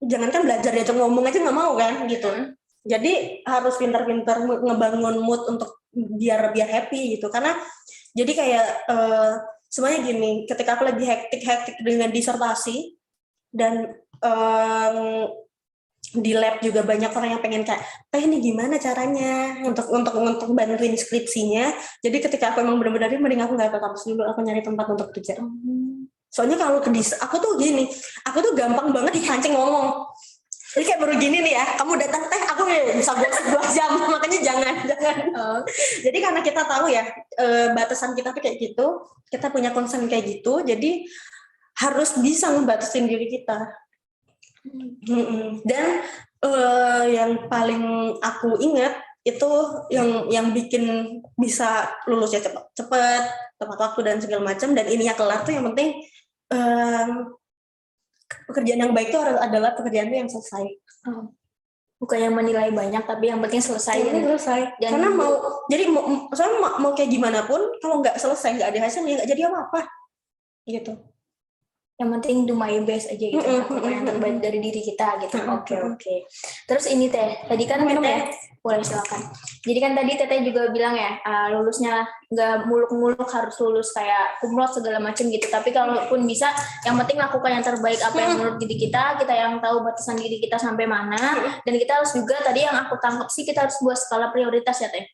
jangankan belajar ya, ngomong aja nggak mau kan gitu. Jadi harus pintar-pintar ngebangun mood untuk biar happy gitu. Karena jadi kayak semuanya gini, ketika aku lagi hektik dengan disertasi dan di lab juga banyak orang yang pengen kayak, ini gimana caranya untuk bantuin skripsinya. Jadi ketika aku emang benar-benar mending aku nggak ke kampus dulu, aku nyari tempat untuk kerja. Soalnya kalau aku tuh gini, aku tuh gampang banget dipancing ngomong. Jadi kayak baru gini nih ya, kamu datang aku bisa gosip 2 jam, makanya jangan. Jadi karena kita tahu ya batasan kita tuh kayak gitu, kita punya concern kayak gitu, jadi harus bisa ngebatasin diri kita. Dan yang paling aku ingat itu yang bikin bisa lulusnya cepet, tepat waktu dan segala macam, dan ininya kelar tuh yang penting pekerjaan yang baik itu adalah pekerjaan itu yang selesai.
Bukan yang menilai banyak, tapi yang penting selesai.
Selesai. Karena mau kayak gimana pun, kalau nggak selesai, nggak ada hasilnya, nggak jadi apa-apa. Gitu.
Yang penting do my best aja gitu, lakukan yang terbaik dari diri kita gitu. Oke. Terus ini Teh, tadi kan Teteh, boleh silakan. Jadi kan tadi Teteh juga bilang ya, lulusnya nggak muluk-muluk harus lulus kayak kumlot segala macam gitu. Tapi kalaupun bisa, yang penting lakukan yang terbaik apa yang menurut diri kita yang tahu batasan diri kita sampai mana. Dan kita harus juga tadi yang aku tangkap sih, kita harus buat skala prioritas ya Teh.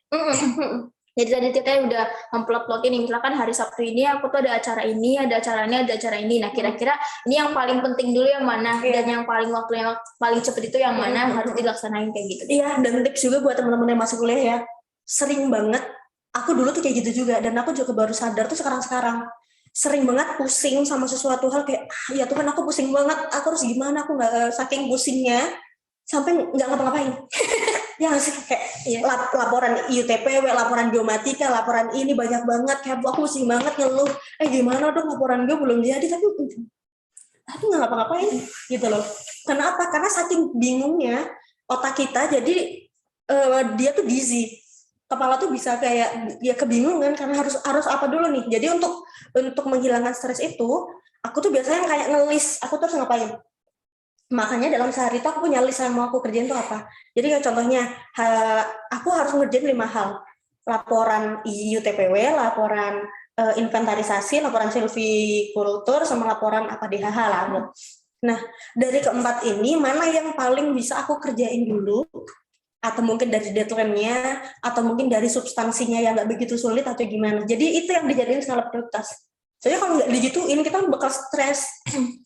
Jadi tadi Teteh udah memplot-plotin nih, misalkan hari Sabtu ini aku tuh ada acara ini, ada acara ini. Nah kira-kira ini yang paling penting dulu yang mana, dan yang paling waktu yang paling cepet itu yang mana harus dilaksanain kayak gitu.
Iya, dan tips juga buat teman-teman yang masih kuliah ya, sering banget, aku dulu tuh kayak gitu juga, dan aku juga baru sadar tuh sekarang-sekarang. sering banget pusing sama sesuatu hal kayak ya Tuhan aku pusing banget, aku harus gimana, aku nggak saking pusingnya sampai nggak ngapa-ngapain. Ya nggak sih kayak laporan IUTPW, laporan biomatika, laporan ini banyak banget kayak aku pusing banget ngeluh. Gimana dong laporan gue belum jadi tapi nggak ngapa-ngapain gitu loh. Kenapa? Karena saking bingungnya otak kita jadi dia tuh dizzy. Kepala tuh bisa kayak ya kebingungan karena harus apa dulu nih. Jadi untuk menghilangkan stres itu, aku tuh biasanya kayak ngelis aku terus ngapain. Makanya dalam sehari itu aku punya list yang mau aku kerjain tuh apa. Jadi kayak contohnya aku harus ngerjain 5 hal. Laporan IUTPW, laporan inventarisasi, laporan silvikultur, sama laporan apa DHH lah. Nah, dari keempat ini mana yang paling bisa aku kerjain dulu, atau mungkin dari deadline-nya, atau mungkin dari substansinya yang nggak begitu sulit atau gimana. Jadi itu yang dijadiin skala prioritas. Soalnya kalau nggak digituin kita bakal stres.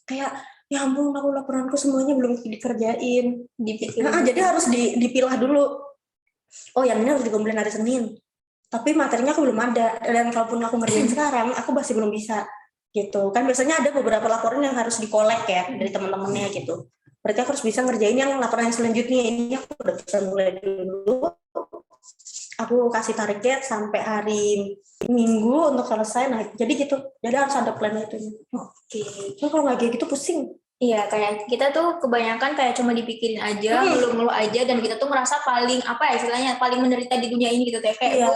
Kayak ya ampun aku laporanku semuanya belum dikerjain. Jadi harus dipilah dulu. Oh yang ini harus dikumpulin hari Senin. Tapi materinya aku belum ada. Dan kalaupun aku ngerjain sekarang, aku masih belum bisa. Gitu kan biasanya ada beberapa laporan yang harus dikolek ya dari teman-temannya gitu. Berarti aku harus bisa ngerjain yang laporan yang selanjutnya. Ini aku udah bisa mulai dulu. Aku kasih target sampai hari Minggu untuk selesai. Nah, jadi gitu. Jadi harus ada plan itu.
Oke.
So, kalau nggak kayak gitu pusing.
Iya, kayak kita tuh kebanyakan kayak cuma dipikirin aja, ngeluh-ngeluh aja, dan kita tuh merasa paling apa ya istilahnya paling menderita di dunia ini gitu teh. Kayak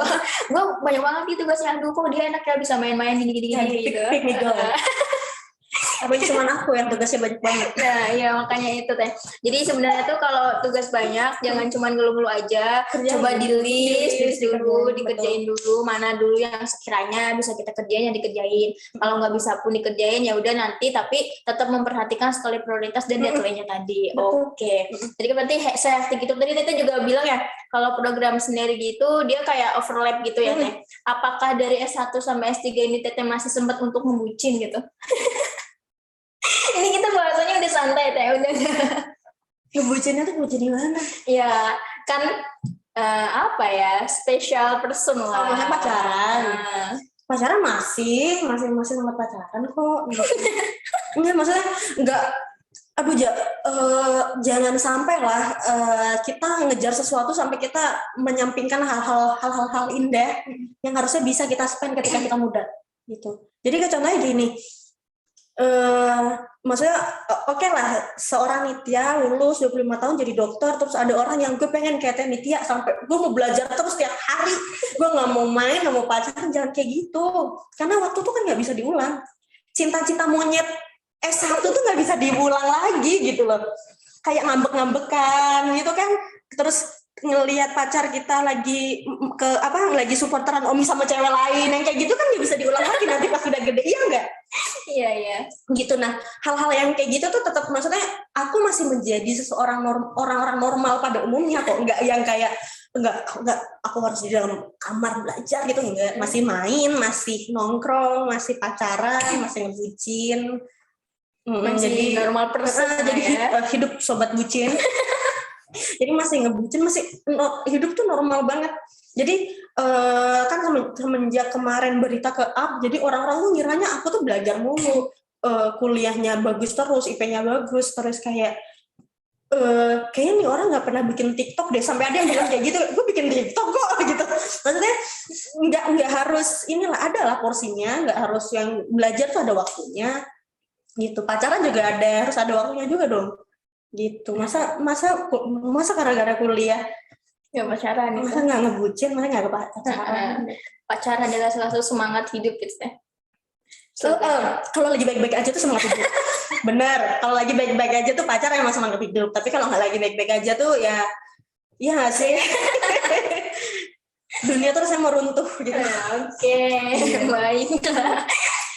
gue banyak banget gitu tugasnya, aduh kok dia enak ya bisa main-main gini-gini gitu.
Apa cuma aku yang tugasnya banyak banget.
Nah, iya makanya itu teh. Jadi sebenarnya tuh kalau tugas banyak jangan cuma ngeluh-ngeluh aja, coba di-list dulu, dikerjain dulu, mana dulu yang sekiranya bisa kita kerjain yang dikerjain. Kalau nggak bisa pun dikerjain ya udah nanti, tapi tetap memperhatikan skala prioritas dan deadline-nya tadi. Oke. Jadi berarti safety gitu. Tadi Tete juga bilang ya, kalau program sendiri gitu dia kayak overlap gitu ya Teh. Apakah dari S1 sampai S3 ini Tete masih sempat untuk membucin gitu? Ini kita bahasanya udah santai Teh, udah.
Ngebucinnya tuh ngebucin di mana?
Ya, kan apa ya, special person lah.
Sama pacaran. Pacaran masih sempat pacaran kok. Enggak, maksudnya enggak jangan sampai lah kita ngejar sesuatu sampai kita menyampingkan hal-hal indah yang harusnya bisa kita spend ketika kita muda gitu. Jadi contohnya gini, maksudnya oke lah seorang Nitya lulus 25 tahun jadi dokter, terus ada orang yang gue pengen kayak Nitya sampai gue mau belajar terus tiap hari, gue nggak mau main, nggak mau pacaran, jangan kayak gitu karena waktu tuh kan nggak bisa diulang. Cinta-cinta monyet S1 tuh nggak bisa diulang lagi gitu loh, kayak ngambek-ngambekan gitu kan, terus ngelihat pacar kita lagi lagi supporteran Omi sama cewek lain yang kayak gitu kan nggak bisa diulang lagi nanti pas udah gede, iya nggak?
Iya
gitu. Nah hal-hal yang kayak gitu tuh tetap, maksudnya aku masih menjadi seseorang orang-orang normal pada umumnya kok, nggak yang kayak enggak aku harus di dalam kamar belajar gitu, enggak, masih main, masih nongkrong, masih pacaran, masih ngebucin,
jadi normal person
jadi ya. Hidup sobat bucin. Jadi masih ngebucin, masih hidup tuh normal banget. Jadi kan semenjak kemarin berita ke up, jadi orang-orang tuh ngiranya aku tuh belajar mulu, kuliahnya bagus terus, IP-nya bagus, terus kayak kayaknya nih orang nggak pernah bikin TikTok deh, sampai ada yang bilang kayak gitu, gue bikin TikTok kok gitu. Maksudnya nggak harus inilah, ada lah porsinya, nggak harus yang belajar tuh ada waktunya gitu. Pacaran juga harus ada waktunya juga dong gitu. Masa gara-gara kuliah
ya pacaran gitu.
Masa nggak ngebucin, masa nggak pacaran.
Pacaran adalah salah satu semangat hidup gitu ya.
Kalau lagi baik-baik aja tuh semangat hidup. Bener, kalau lagi baik-baik aja tuh pacaran emang semangat hidup. Tapi kalau nggak lagi baik-baik aja tuh ya nggak sih. Dunia terus saya meruntuh gitu.
Oke, baik.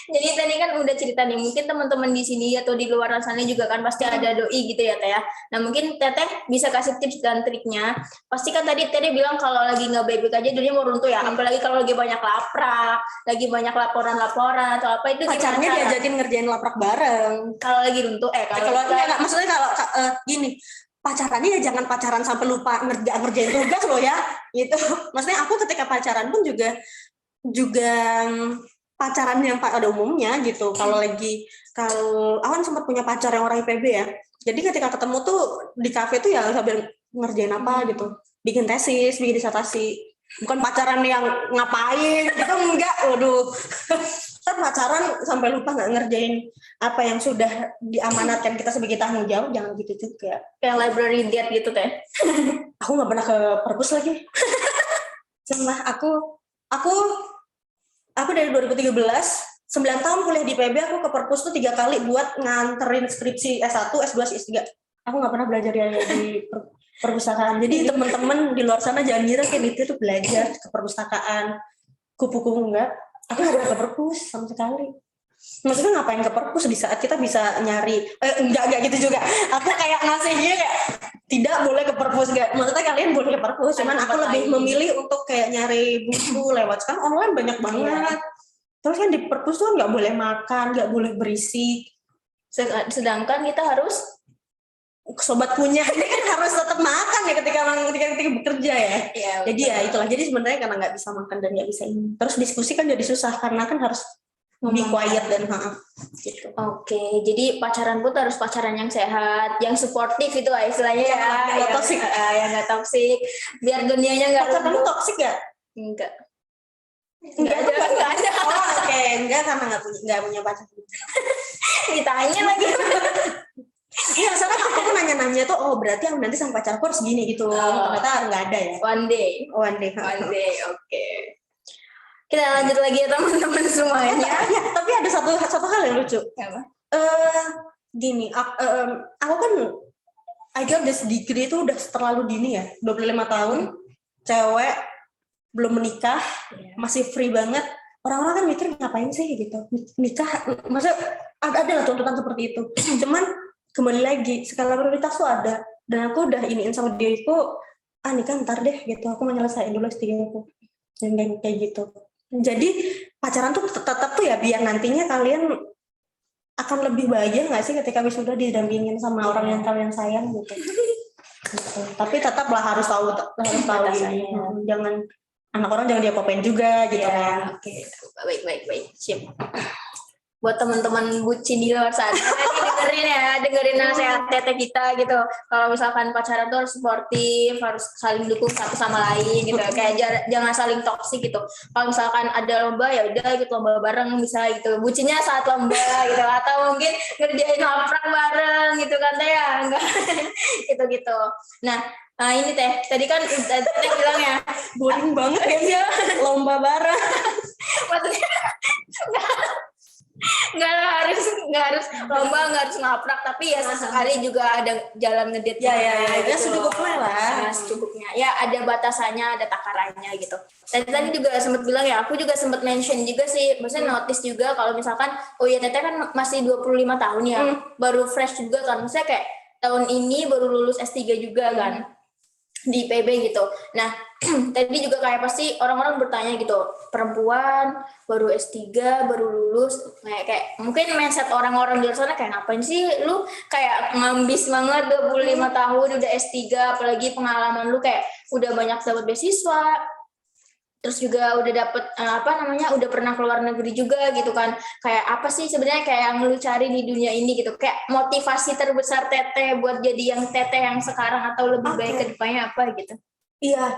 Jadi tadi kan udah cerita nih, mungkin teman-teman di sini atau di luar sana juga kan pasti ada doi gitu ya Teh ya. Nah mungkin Teteh bisa kasih tips dan triknya. Pasti kan tadi Teteh bilang kalau lagi nggak baik-baik aja dunia mau runtuh ya. Apalagi kalau lagi banyak laprak, lagi banyak laporan atau apa itu.
Pacarnya diajakin ngerjain laprak bareng.
Kalau lagi runtuh
kalau enggak, maksudnya kalau gini, pacarannya ya jangan pacaran sampai lupa ngerjain tugas loh ya. Gitu. Maksudnya aku ketika pacaran pun juga pacaran yang pada umumnya gitu. Kalau aku kan sempat punya pacar yang orang IPB ya. Jadi ketika ketemu tuh di kafe tuh ya sambil ngerjain apa gitu, bikin tesis, bikin disertasi. Bukan pacaran yang ngapain gitu, enggak. Waduh, kan pacaran sampai lupa nggak ngerjain apa yang sudah diamanatkan kita sebagai tanggung jawab, jangan gitu juga.
Kayak library date gitu teh.
Aku nggak pernah ke perpus lagi. Cuma aku dari 2013 9 tahun kuliah di PB, aku ke perpus tuh 3 kali buat nganterin skripsi S1, S2, S3. Aku nggak pernah belajar di perpustakaan. Jadi teman-teman di luar sana jangan kira kayak itu tuh belajar ke perpustakaan, kupu-kupu enggak. Aku nggak pernah ke perpus sama sekali. Maksudnya ngapain ke perpus di saat kita bisa nyari enggak gitu juga. Aku kayak ngasihnya kayak tidak boleh ke perpus, enggak. Maksudnya kalian boleh ke perpus, cuman aku lebih memilih untuk kayak nyari buku lewat, sekarang online banyak banget. Terus kan di perpus tuh nggak boleh makan, nggak boleh berisik.
Sedangkan kita harus
sobat punya ini kan harus tetap makan ya ketika bekerja ya.
ya,
jadi ya itulah. Jadi sebenarnya karena nggak bisa makan dan nggak bisa ini. Terus diskusi kan jadi susah karena kan harus be quiet dan gitu.
Oke, jadi pacaran pun harus pacaran yang sehat, yang suportif itu lah istilahnya ya,
nggak toksik,
yang nggak toksik, biar dunianya nggak.
Pacar kamu toksik nggak?
Enggak ada.
Oh, oke. Enggak, karena nggak punya pacar.
Ditanya lagi.
Iya, soalnya aku nanya-nanya tuh, oh berarti aku nanti sama pacarku harus gini gitu. Ternyata nggak ada ya.
One day. Oke. Kita lanjut lagi ya teman-teman semuanya.
Tapi ada satu hal yang lucu.
Apa?
Gini, aku kan I got this degree itu udah terlalu dini ya, 25 tahun, cewek, belum menikah, masih free banget. Orang-orang kan mikir ngapain sih gitu, nikah, maksudnya ada lah tuntutan seperti itu. Cuman kembali lagi, skala prioritas tuh ada, dan aku udah iniin sama diriku, nikah ntar deh gitu, aku mau nyelesain dulu S3 aku, dan kayak gitu. Jadi pacaran tuh tetap tuh ya biar nantinya kalian akan lebih bahagia nggak sih ketika wisuda didampingin sama orang yang kalian sayang gitu. Tapi tetaplah harus tahu ini. Jangan anak orang jangan diapa-apain juga gitu kan.
Oke. Baik. Sip. Buat teman-teman bucin di luar sana dengerin nasihat teteh kita gitu. Kalau misalkan pacaran tuh harus suportif, harus saling dukung satu sama lain gitu. Kayak jangan saling toksik gitu. Kalau misalkan ada lomba ya udah gitu, lomba bareng bisa gitu. Bucinnya saat lomba gitu, atau mungkin ngerjain laprak bareng gitu kan teh ya, enggak gitu. Nah, ini teh tadi kan teh bilang ya
boring banget ya lomba bareng.
Maksudnya nggak harus lomba, nggak harus ngaprak, tapi ya sesekali juga ada jalan ngedate
ya secukupnya lah.
Secukupnya ya, ada batasannya, ada takarannya gitu. Tadi juga sempat bilang ya, aku juga sempat mention juga sih, maksudnya notice juga kalau misalkan teteh kan masih 25 tahun ya, baru fresh juga kan, maksudnya kayak tahun ini baru lulus S3 juga kan di PB gitu. Nah, tadi juga kayak pasti orang-orang bertanya gitu, perempuan baru S3 baru lulus, kayak mungkin mindset orang-orang di luar sana kayak ngapain sih lu kayak ngambis banget 25 tahun udah S3, apalagi pengalaman lu kayak udah banyak dapat beasiswa, terus juga udah dapet udah pernah keluar negeri juga gitu kan. Kayak apa sih sebenarnya kayak yang lu cari di dunia ini gitu, kayak motivasi terbesar teteh buat jadi yang teteh yang sekarang atau lebih baik ke depannya apa gitu?
Iya,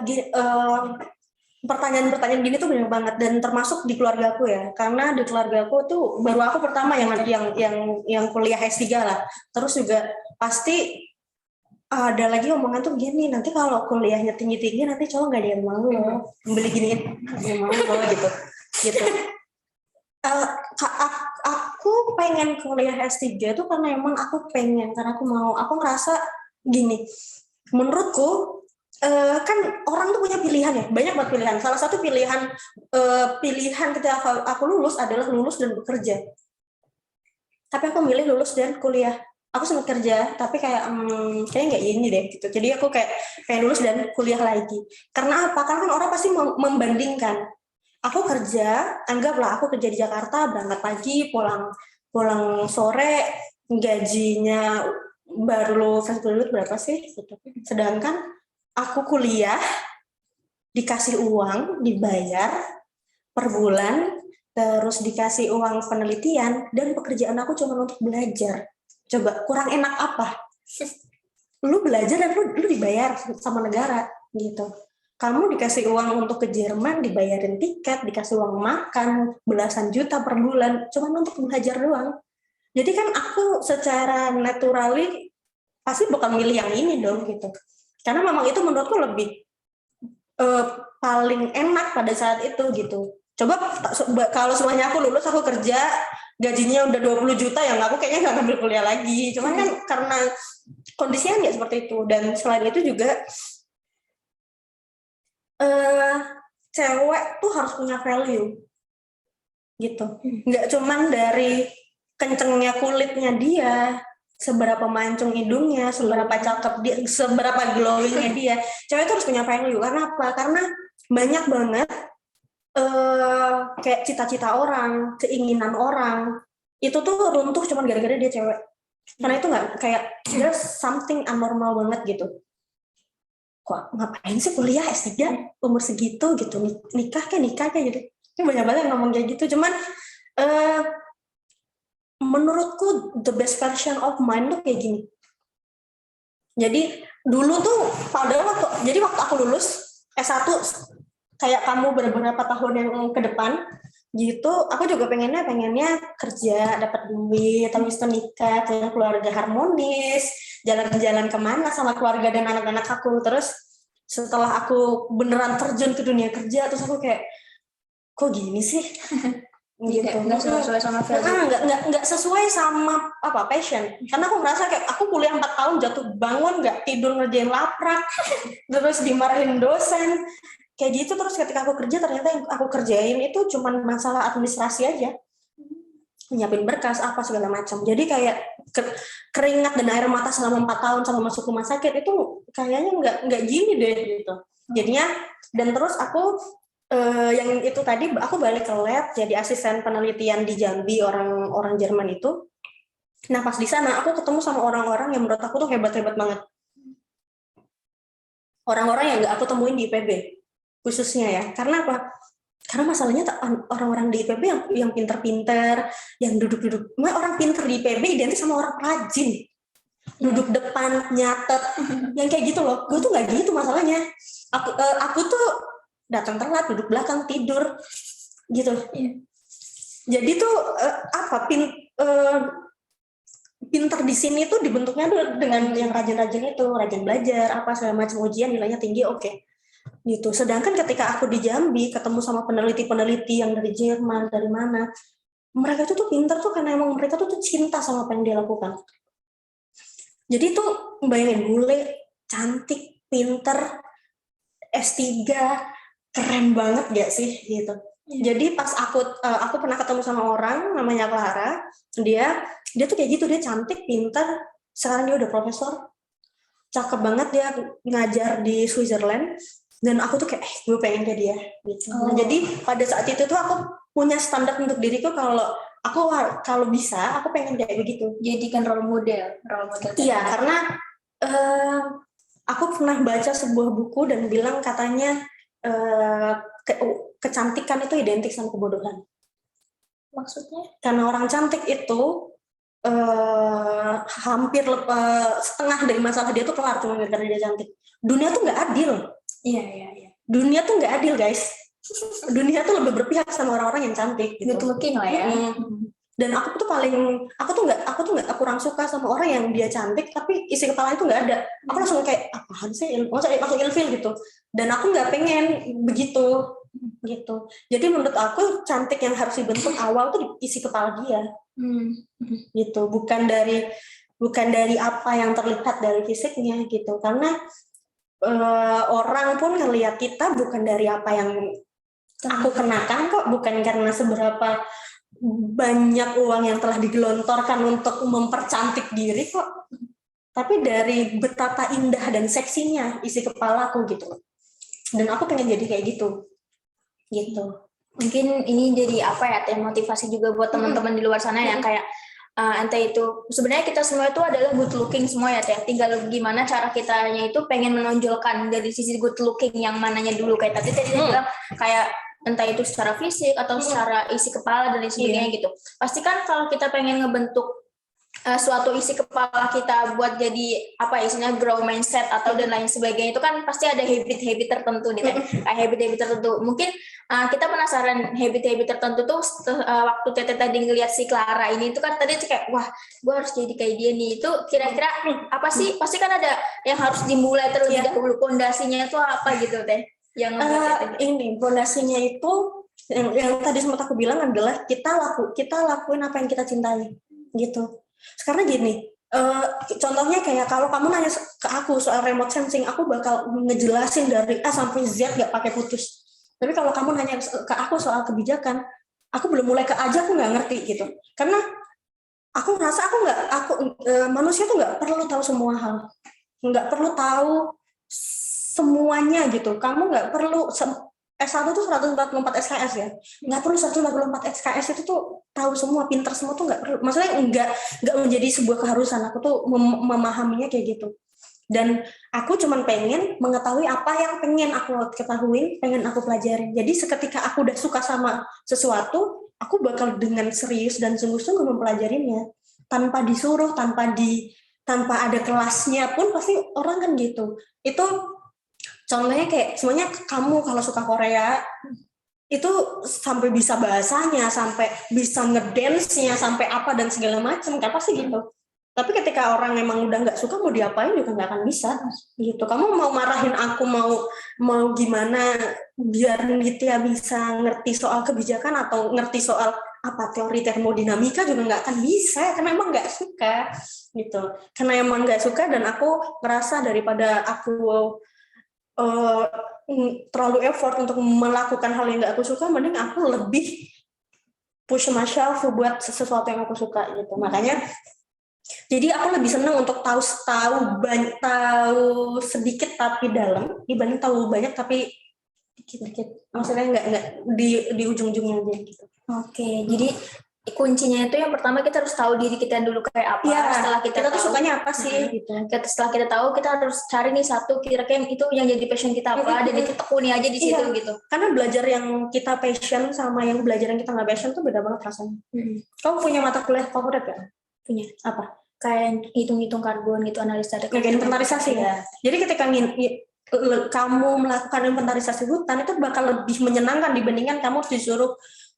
pertanyaan-pertanyaan gini tuh banyak banget, dan termasuk di keluarga aku ya, karena di keluarga aku tuh baru aku pertama yang kuliah S3 lah. Terus juga pasti ada lagi omongan tuh gini, nanti kalau kuliahnya tinggi-tinggi nanti cowok nggak ada yang mau loh beli giniin, yang mau loh gitu. Aku pengen kuliah S3 tuh karena emang aku pengen, karena aku ngerasa gini, menurutku kan orang tuh punya pilihan ya, banyak banget pilihan. Salah satu pilihan ketika aku lulus adalah lulus dan bekerja. Tapi aku milih lulus dan kuliah. Aku sempat kerja, tapi kayaknya nggak ini deh gitu. Jadi aku kayak pengen lulus dan kuliah lagi. Karena apa? Karena kan orang pasti membandingkan. Aku kerja, anggaplah aku kerja di Jakarta, berangkat pagi, pulang sore, gajinya baru fresh graduate berapa sih? Sedangkan aku kuliah, dikasih uang, dibayar per bulan, terus dikasih uang penelitian, dan pekerjaan aku cuma untuk belajar. Coba kurang enak apa? Lu belajar dan lu dibayar sama negara gitu. Kamu dikasih uang untuk ke Jerman, dibayarin tiket, dikasih uang makan belasan juta per bulan, cuma untuk belajar doang. Jadi kan aku secara naturally pasti bukan milih yang ini dong gitu. Karena memang itu menurutku lebih paling enak pada saat itu gitu. Coba kalau semuanya aku lulus, aku kerja, gajinya udah 20 juta, ya aku kayaknya nggak ngambil kuliah lagi. Cuman kan karena kondisinya nggak seperti itu. Dan selain itu juga cewek tuh harus punya value gitu. Nggak cuman dari kencengnya kulitnya dia, seberapa mancung hidungnya, seberapa cakep dia, seberapa glowingnya dia. Cewek itu harus punya value. Karena apa? Karena banyak banget kayak cita-cita orang, keinginan orang itu tuh runtuh cuma gara-gara dia cewek. Karena itu nggak kayak there's something abnormal banget gitu. Kok ngapain sih kuliah S3 umur segitu gitu, nikah kayak gitu. Ini banyak banget yang ngomong kayak gitu. Cuman menurutku the best version of mine tuh kayak gini. Jadi dulu tuh waktu aku lulus S1 kayak kamu beberapa tahun yang ke depan gitu, aku juga pengennya kerja, dapat duit, habis itu nikah, punya keluarga harmonis, jalan-jalan kemana sama keluarga dan anak-anak aku. Terus setelah aku beneran terjun ke dunia kerja, terus aku kayak, kok gini sih? Gitu.
Nggak sesuai sama value.
Nggak sesuai sama passion. Karena aku merasa kayak aku kuliah 4 tahun jatuh bangun, nggak tidur ngerjain laprak, terus dimarahin dosen. Kayak gitu. Terus ketika aku kerja, ternyata yang aku kerjain itu cuma masalah administrasi aja, nyiapin berkas apa segala macam. Jadi kayak keringat dan air mata selama 4 tahun sama masuk rumah sakit itu kayaknya nggak gini deh gitu. Jadinya, dan terus aku yang itu tadi aku balik ke lab jadi asisten penelitian di Jambi, orang Jerman itu. Nah pas di sana aku ketemu sama orang-orang yang menurut aku tuh hebat-hebat banget. Orang-orang yang nggak aku temuin di IPB khususnya ya. Karena apa? Karena masalahnya orang-orang di IPB yang pinter-pinter, yang duduk-duduk. Orang pinter di IPB identik sama orang rajin, duduk depan, nyatet, yang kayak gitu loh. Gue tuh nggak gitu masalahnya. Aku tuh datang telat, duduk belakang, tidur, gitu. Jadi tuh pinter di sini tuh dibentuknya tuh dengan yang rajin-rajin itu, rajin belajar, apa segala macam, ujian nilainya tinggi, oke. Gitu. Sedangkan ketika aku di Jambi ketemu sama peneliti-peneliti yang dari Jerman, dari mana, mereka tuh pinter tuh karena emang mereka tuh cinta sama apa yang dia lakukan. Jadi tuh bayangin, bule, cantik, pinter, S3, keren banget gak sih gitu. Jadi pas aku pernah ketemu sama orang namanya Clara, dia tuh kayak gitu, dia cantik, pintar, sekarang dia udah profesor, cakep banget, dia ngajar di Switzerland, dan aku tuh kayak gue pengen kayak dia gitu. Nah, jadi pada saat itu tuh aku punya standar untuk diriku, kalau bisa aku pengen kayak begitu.
Jadikan role model.
Iya, karena aku pernah baca sebuah buku dan bilang katanya kecantikan itu identik sama kebodohan.
Maksudnya?
Karena orang cantik itu hampir setengah dari masalah dia tuh kelar cuma karena dia cantik. Dunia tuh nggak adil.
Iya.
Dunia tuh nggak adil, guys. Dunia tuh lebih berpihak sama orang-orang yang cantik. Gitu.
Good looking lah ya.
Dan aku tuh nggak kurang suka sama orang yang dia cantik tapi isi kepala itu nggak ada. Aku langsung kayak apaan sih? Langsung ilfil gitu. Dan aku nggak pengen begitu. Gitu. Jadi menurut aku cantik yang harus dibentuk awal tuh isi kepala dia. Gitu. Bukan dari apa yang terlihat dari fisiknya gitu. Karena orang pun ngelihat kita bukan dari apa yang aku kenakan kok, bukan karena seberapa banyak uang yang telah digelontorkan untuk mempercantik diri kok, tapi dari betapa indah dan seksinya isi kepala aku gitu. Dan aku pengen jadi kayak gitu.
Mungkin ini jadi motivasi juga buat teman-teman di luar sana yang kayak entah itu sebenarnya kita semua itu adalah good looking semua ya Teh. Tinggal gimana cara kitanya itu pengen menonjolkan dari sisi good looking yang mananya dulu, kayak tadi dia bilang kayak entah itu secara fisik atau secara isi kepala dan lain sebagainya gitu. Pasti kan kalau kita pengen ngebentuk suatu isi kepala kita buat jadi apa istilahnya grow mindset atau dan lain sebagainya, itu kan pasti ada habit-habit tertentu nih kan, habit-habit tertentu. Mungkin kita penasaran habit-habit tertentu tuh waktu Teteh tadi ngeliat si Clara ini itu kan tadi kayak wah gue harus jadi kayak dia nih, itu kira-kira apa sih? Pasti kan ada yang harus dimulai terlebih dahulu, pondasinya itu apa gitu Teh? Yang
ini pondasinya itu yang tadi sempat aku bilang adalah kita lakuin apa yang kita cintai gitu. Karena gini, contohnya kayak kalau kamu nanya ke aku soal remote sensing, aku bakal ngejelasin dari A sampai Z gak pakai putus. Tapi kalau kamu nanya ke aku soal kebijakan, aku belum mulai ke A aja aku nggak ngerti gitu. Karena aku ngerasa manusia tuh nggak perlu tahu semua hal, nggak perlu tahu semuanya gitu. Kamu nggak perlu S1 tuh 144 SKS ya, nggak perlu 144 SKS itu tuh tahu semua, pinter semua tuh nggak perlu. Maksudnya nggak menjadi sebuah keharusan. Aku tuh memahaminya kayak gitu. Dan aku cuman pengen mengetahui apa yang pengen aku ketahuin, pengen aku pelajarin. Jadi seketika aku udah suka sama sesuatu, aku bakal dengan serius dan sungguh-sungguh mempelajarinya tanpa disuruh, tanpa ada kelasnya pun pasti orang kan gitu. Itu contohnya kayak semuanya kamu kalau suka Korea itu sampai bisa bahasanya, sampai bisa ngedance-nya, sampai apa dan segala macam kan pasti gitu. Tapi ketika orang emang udah nggak suka mau diapain juga nggak akan bisa gitu. Kamu mau marahin aku mau gimana biar Nitya bisa ngerti soal kebijakan atau ngerti soal apa teori termodinamika juga nggak akan bisa karena emang nggak suka gitu. Karena emang nggak suka dan aku ngerasa daripada aku terlalu effort untuk melakukan hal yang nggak aku suka, mending aku lebih push myself buat sesuatu yang aku suka gitu. Makanya jadi aku lebih senang untuk tahu sedikit tapi dalam dibanding tahu banyak tapi dikit-dikit. Maksudnya nggak di ujung-ujungnya aja gitu.
Oke, jadi kuncinya itu yang pertama kita harus tahu diri kita dulu kayak apa. Setelah kita
tuh
tahu
sukanya apa sih gitu.
Setelah kita tahu, kita harus cari nih satu kira-kira itu yang jadi passion kita apa dan itu tekuni aja di situ gitu.
Karena belajar yang kita passion sama yang belajar yang kita nggak passion tuh beda banget rasanya. Kamu punya mata kuliah favorit kan?
Punya.
Apa?
Kayak hitung-hitung karbon gitu, analisa
inventarisasi ya. Jadi ketika kamu melakukan inventarisasi hutan itu bakal lebih menyenangkan dibandingkan kamu disuruh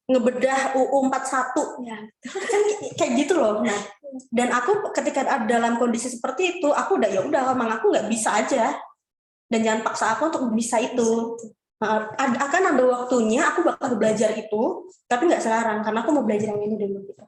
ngebedah UU 41 ya. Kan kayak gitu loh. Nah, dan aku ketika dalam kondisi seperti itu, aku udah emang aku nggak bisa aja. Dan jangan paksa aku untuk bisa itu. Nah, akan ada waktunya aku bakal belajar itu, tapi nggak sekarang karena aku mau belajar yang ini dulu gitu.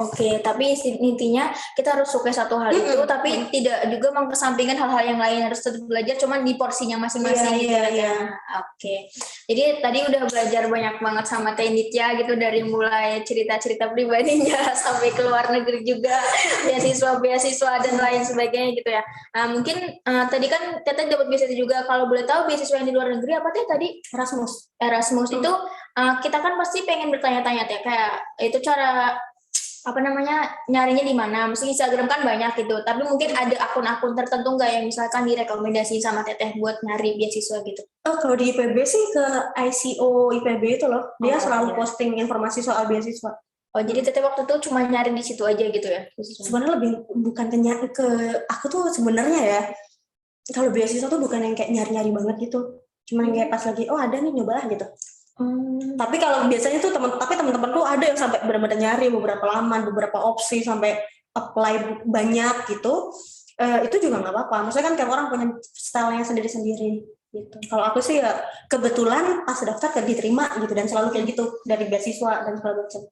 Oke, tapi intinya kita harus suka satu hal itu, tapi tidak juga mengesampingkan hal-hal yang lain, harus tetap belajar, cuman di porsinya masing-masing gitu ya. Oke, jadi tadi udah belajar banyak banget sama Teh Nitya gitu, dari mulai cerita-cerita pribadinya sampai ke luar negeri juga, beasiswa dan lain sebagainya gitu ya. Nah, mungkin tadi kan Teteh dapat beasiswa juga, kalau boleh tahu beasiswa yang di luar negeri apa Teh tadi? Erasmus itu kita kan pasti pengen bertanya-tanya Teh, kayak itu cara nyarinya di mana? Mesti Instagram kan banyak gitu, tapi mungkin ada akun-akun tertentu nggak yang misalkan direkomendasi sama Teteh buat nyari beasiswa gitu?
Kalau di IPB sih ke ICO IPB itu loh, dia selalu posting informasi soal beasiswa.
Oh, jadi Teteh waktu itu cuma nyari di situ aja gitu ya?
Sebenarnya lebih bukan ke aku tuh sebenarnya ya, kalau beasiswa tuh bukan yang kayak nyari-nyari banget gitu, cuma yang kayak pas lagi ada nih nyobalah gitu. Tapi kalau biasanya tuh teman-teman tuh ada yang sampai benar-benar nyari beberapa laman, beberapa opsi sampai apply banyak gitu. Itu juga nggak apa-apa. Maksudnya kan tiap orang punya stylenya sendiri-sendiri gitu. Kalau aku sih ya kebetulan pas daftar diterima gitu dan selalu kayak gitu dari beasiswa dan segala macam.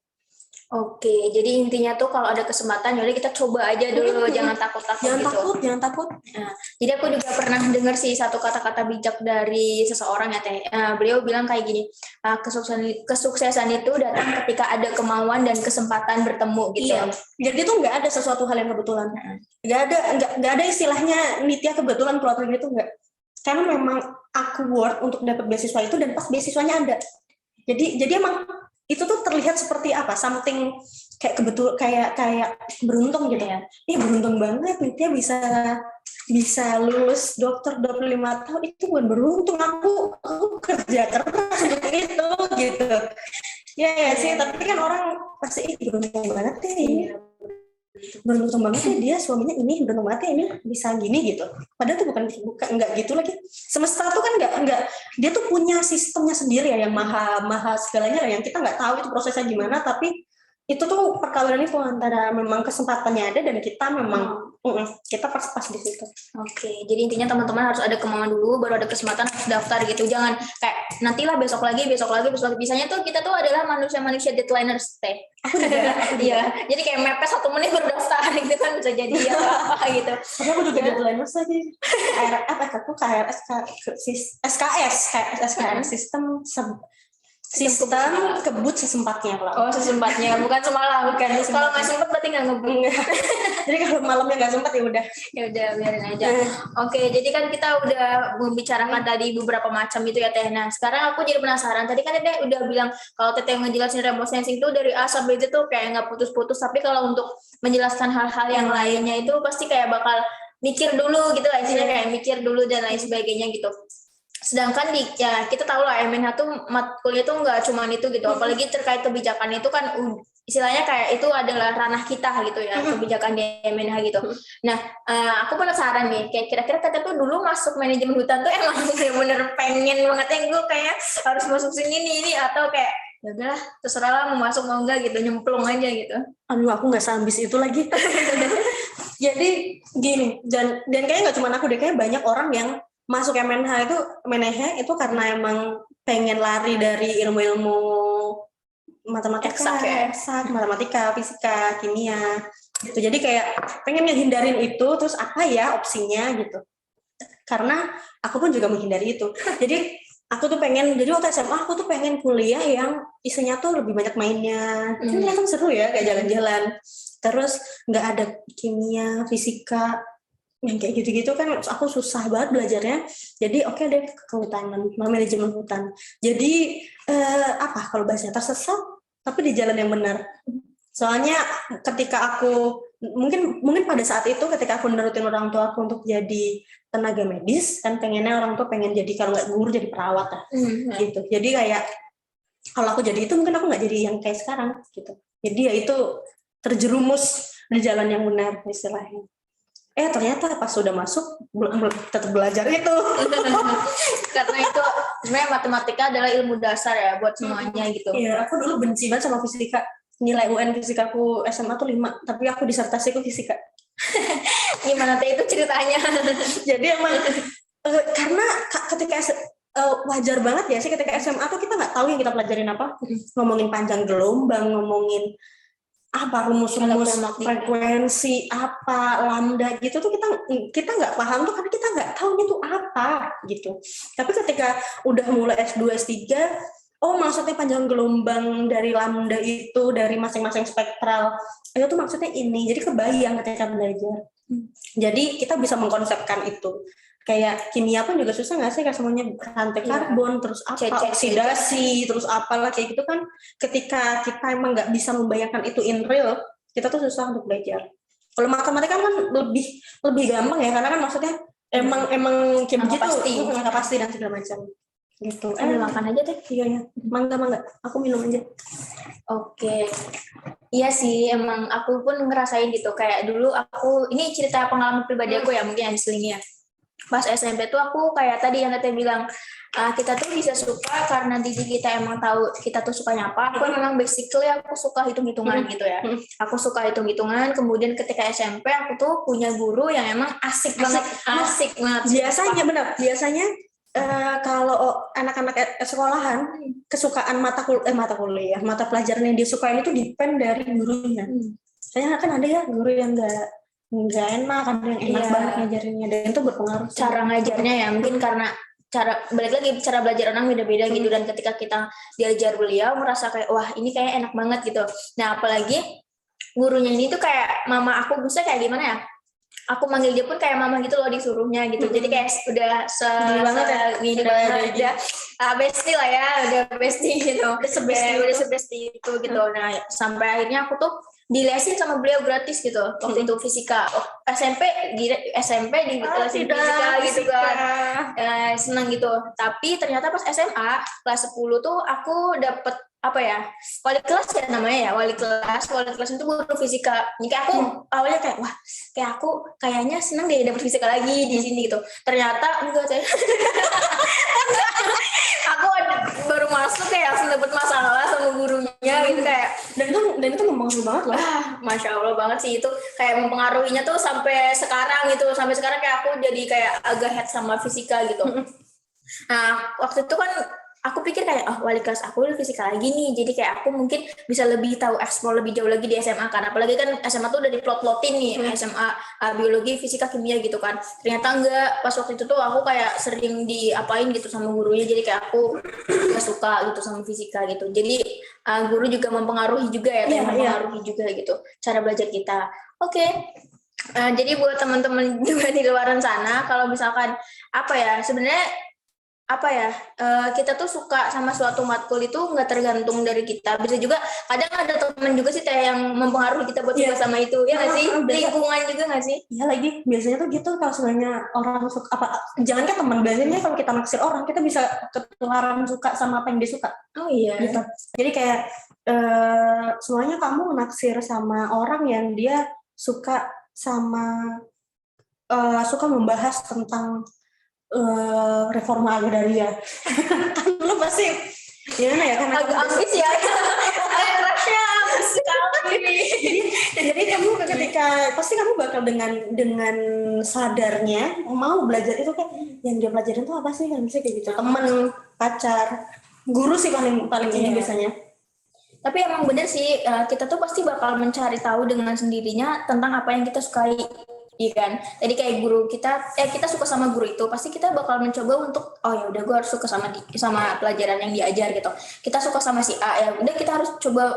Oke, jadi intinya tuh kalau ada kesempatan, jadi kita coba aja dulu, jangan takut-takut gitu.
Jangan takut.
Nah, jadi aku juga pernah dengar sih satu kata-kata bijak dari seseorang ya Teh. Beliau bilang kayak gini, kesuksesan itu datang ketika ada kemauan dan kesempatan bertemu gitu.
Iya. Jadi tuh nggak ada sesuatu hal yang kebetulan. Nggak ada istilahnya Nitya kebetulan keluar negeri itu nggak. Karena memang aku work untuk dapat beasiswa itu dan pas beasiswanya ada. Jadi emang itu tuh terlihat seperti apa, something kayak beruntung gitu ya. Beruntung banget nih dia bisa lulus dokter 25 tahun, itu bukan beruntung, aku kerja keras untuk itu gitu. Ya sih, tapi kan orang pasti beruntung banget ya ini. Beruntung banget ya dia suaminya ini, beruntung banget ya ini bisa gini gitu. Padahal tuh bukan enggak gitu lagi. Semesta tuh kan enggak dia tuh punya sistemnya sendiri ya yang maha segalanya yang kita nggak tahu itu prosesnya gimana, tapi itu tuh perkawinan itu antara memang kesempatannya ada dan kita memang kita pas di situ.
Oke, jadi intinya teman-teman harus ada kemauan dulu, baru ada kesempatan harus daftar gitu. Jangan kayak nantilah besok lagi. Biasanya tuh kita tuh adalah manusia deadliners teh.
Aku juga.
Iya, jadi kayak mepet 1 menit baru daftar gitu kan bisa jadi apa gitu.
Tapi aku juga deadliners lagi. SKS sistem kebut sesempatnya
lah. Oh, sesempatnya, bukan semalam. Bukan. Kalau nggak sempat berarti nggak ngebut.
Jadi kalau malamnya nggak sempat ya udah
biarin aja. Oke, jadi kan kita udah membicarakan tadi beberapa macam itu ya Teh. Nah, sekarang aku jadi penasaran. Tadi kan Teh udah bilang kalau Teh ngejelasin remote sensing itu dari A sampai Z tuh kayak nggak putus-putus. Tapi kalau untuk menjelaskan hal-hal yang lainnya itu pasti kayak bakal mikir dulu gitu lah, istilahnya kayak mikir dulu dan lain sebagainya gitu. Sedangkan kita tahu lah MNH tuh matkulnya tuh nggak cuma itu gitu, apalagi terkait kebijakan itu kan istilahnya kayak itu adalah ranah kita gitu ya, kebijakan di MNH gitu. Nah, aku penasaran nih, kayak kira-kira Tete tuh dulu masuk manajemen hutan tuh emang bener-bener pengen banget ya gue kayak harus masuk sini ini atau kayak ya udahlah terserah lah mau masuk mau enggak gitu, nyemplung aja gitu.
Aduh, aku nggak seambis itu lagi. Jadi gini, dan kayaknya nggak cuma aku deh, kayak banyak orang yang masuk MNH itu karena emang pengen lari dari ilmu-ilmu matematika, matematika, fisika, kimia gitu. Jadi kayak pengen ngehindarin itu, terus apa ya opsinya gitu. Karena aku pun juga menghindari itu. Jadi aku tuh pengen, jadi waktu SMA aku tuh pengen kuliah yang isinya tuh lebih banyak mainnya. Kan kelihatan seru ya, kayak jalan-jalan. Terus nggak ada kimia, fisika, yang kayak gitu-gitu kan aku susah banget belajarnya. Jadi oke deh kehutanan, manajemen hutan. Jadi kalau bahasanya tersesat tapi di jalan yang benar. Soalnya ketika aku mungkin pada saat itu ketika aku nurutin orang tua aku untuk jadi tenaga medis, kan pengennya orang tua pengen jadi kalau nggak guru jadi perawat lah gitu. Jadi kayak kalau aku jadi itu mungkin aku nggak jadi yang kayak sekarang gitu. Jadi ya itu terjerumus di jalan yang benar istilahnya. Ternyata pas sudah masuk tetap belajar itu.
Karena itu sebenarnya matematika adalah ilmu dasar ya buat semuanya gitu.
Iya, aku dulu benci banget sama fisika. Nilai UN fisikaku SMA tuh 5, tapi aku disertasiku fisika.
Gimana Teh itu ceritanya?
Jadi emang karena ketika wajar banget ya sih ketika SMA tuh kita nggak tahu yang kita pelajarin apa. Ngomongin panjang gelombang, ngomongin apa rumus-rumus frekuensi apa lambda gitu tuh kita nggak paham tuh karena kita nggak tahu itu apa gitu. Tapi ketika udah mulai S2 S3, maksudnya panjang gelombang dari lambda itu dari masing-masing spektral itu tuh maksudnya ini, jadi kebayang ketika belajar. Jadi kita bisa mengkonsepkan itu. Kayak kimia pun juga susah nggak sih, kayak semuanya rantai karbon, terus apa oksidasi, terus apalah kayak gitu kan. Ketika kita emang nggak bisa membayangkan itu in real, kita tuh susah untuk belajar. Kalau matematika kan lebih gampang ya, karena kan maksudnya emang kayak begitu, nggak pasti dan segala macam. Gitu.
Makan aja deh.
Iya. Mangga. Aku minum aja.
Oke. Iya sih, emang aku pun ngerasain gitu. Kayak dulu ini cerita pengalaman pribadi aku ya, mungkin yang diselingnya. Pas SMP tuh aku kayak tadi yang Tete bilang, kita tuh bisa suka karena diri kita emang tahu kita tuh sukanya apa. Aku memang basically aku suka hitung-hitungan gitu ya. Aku suka hitung-hitungan, kemudian ketika SMP aku tuh punya guru yang emang asik banget.
Biasanya kalau anak-anak sekolahan kesukaan mata pelajaran yang dia sukain itu depend dari gurunya. Soalnya kan ada ya guru yang nggak enak, ada yang enak banget ngajarinnya, dan itu berpengaruh.
Cara ngajarnya ya mungkin karena balik lagi cara belajar orang beda-beda gitu, dan ketika kita diajar beliau merasa kayak wah ini kayak enak banget gitu. Nah apalagi gurunya ini tuh kayak mama aku, bisa kayak gimana ya, aku manggil dia pun kayak mama gitu loh, disuruhnya gitu. Jadi kayak udah
Gini banget ya.
gini banget udah bestie lah ya, udah bestie gitu. Udah sebestie itu gitu. Nah, sampai akhirnya aku tuh dilesin sama beliau gratis gitu waktu itu fisika. SMP di lesin fisika gitu kan. Seneng gitu. Tapi ternyata pas SMA kelas 10 tuh aku dapet apa ya, wali kelas ya namanya ya, wali kelas itu guru fisika. Jadi kayak aku awalnya kayak wah, kayak aku kayaknya seneng deh dapet fisika lagi di sini gitu. Ternyata enggak, aku baru masuk kayak langsung dapet masalah sama gurunya gitu kayak,
dan itu mempengaruhi banget loh.
Masya Allah banget sih itu, kayak mempengaruhinya tuh sampai sekarang gitu. Sampai sekarang kayak aku jadi kayak agak head sama fisika gitu. Nah, waktu itu kan aku pikir kayak, oh wali kelas aku fisika lagi nih, jadi kayak aku mungkin bisa lebih tahu eksplor lebih jauh lagi di SMA kan, apalagi kan SMA tuh udah diplot-plotin nih, SMA biologi, fisika, kimia gitu kan. Ternyata enggak, pas waktu itu tuh aku kayak sering diapain gitu sama gurunya, jadi kayak aku gak suka gitu sama fisika gitu. Jadi guru juga mempengaruhi juga ya, mempengaruhi juga gitu cara belajar kita. Oke. Jadi buat teman-teman juga di luar sana, kalau misalkan apa ya, sebenarnya apa ya, kita tuh suka sama suatu matkul itu nggak tergantung dari kita. Bisa juga kadang ada teman juga sih kayak yang mempengaruhi kita buat suka sama itu, ya nggak sih? Lingkungan juga nggak sih?
Iya lagi, biasanya tuh gitu kalau sebenarnya orang suka apa, jangan kan teman, biasanya kalau kita naksir orang kita bisa ketularan suka sama apa yang dia suka.
Oh iya.
Gitu. Jadi kayak semuanya kamu naksir sama orang yang dia suka sama suka membahas tentang reforma agraria. Kan lu pasti gimana ya, kan
agak ambis ya. Crushnya ambis sekali.
jadi kamu ketika pasti kamu bakal dengan sadarnya mau belajar itu kan, yang dia pelajarin itu apa sih, kan bisa kayak gitu. Temen, pacar, guru sih paling ini biasanya.
Tapi emang bener sih, kita tuh pasti bakal mencari tahu dengan sendirinya tentang apa yang kita sukai. Iya kan, jadi kayak guru kita, kita suka sama guru itu, pasti kita bakal mencoba untuk, oh ya udah gue harus suka sama pelajaran yang diajar gitu. Kita suka sama si A, ya udah kita harus coba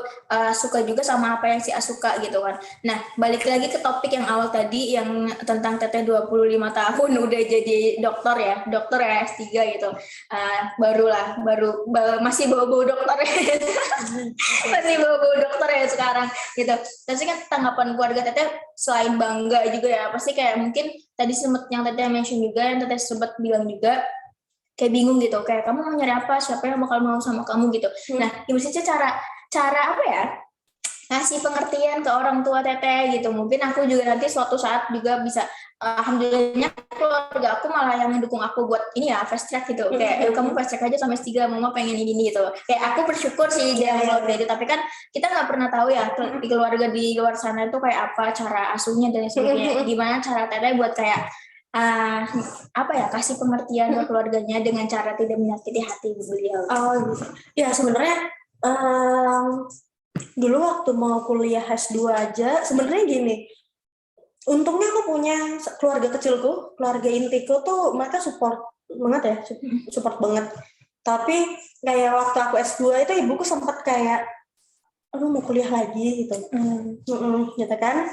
suka juga sama apa yang si A suka gitu kan. Nah, balik lagi ke topik yang awal tadi yang tentang teteh 25 tahun udah jadi dokter ya S3 gitu. Baru masih bau-bau dokter ya. Masih bau-bau dokter ya sekarang gitu. Tapi kan tanggapan keluarga teteh selain bangga juga ya, pasti kayak mungkin tadi sempat yang teteh mention juga, yang teteh sempat bilang juga kayak bingung gitu, kayak kamu mau nyari apa, siapa yang bakal mau sama kamu gitu. Nah, gimana sih cara apa ya, ngasih pengertian ke orang tua teteh gitu. Mungkin aku juga nanti suatu saat juga bisa, alhamdulillahnya keluarga aku malah yang mendukung aku buat ini ya, fast track gitu. Kayak kamu fast track aja sampai 3, mama pengen ini gitu. Kayak aku bersyukur sih dia keluarga itu. Tapi kan kita nggak pernah tahu ya di keluarga di luar sana itu kayak apa cara asuhnya dan sebagainya. Gimana cara teteh buat kayak apa ya, kasih pengertian ke keluarganya dengan cara tidak menyakiti hati beliau.
Oh ya, sebenarnya dulu waktu mau kuliah S2 aja sebenarnya gini, untungnya aku punya keluarga kecilku, keluarga intiku tuh mereka support banget ya, support banget. Tapi kayak waktu aku S2 itu ibuku sempat kayak, lu mau kuliah lagi gitu, gitu kan.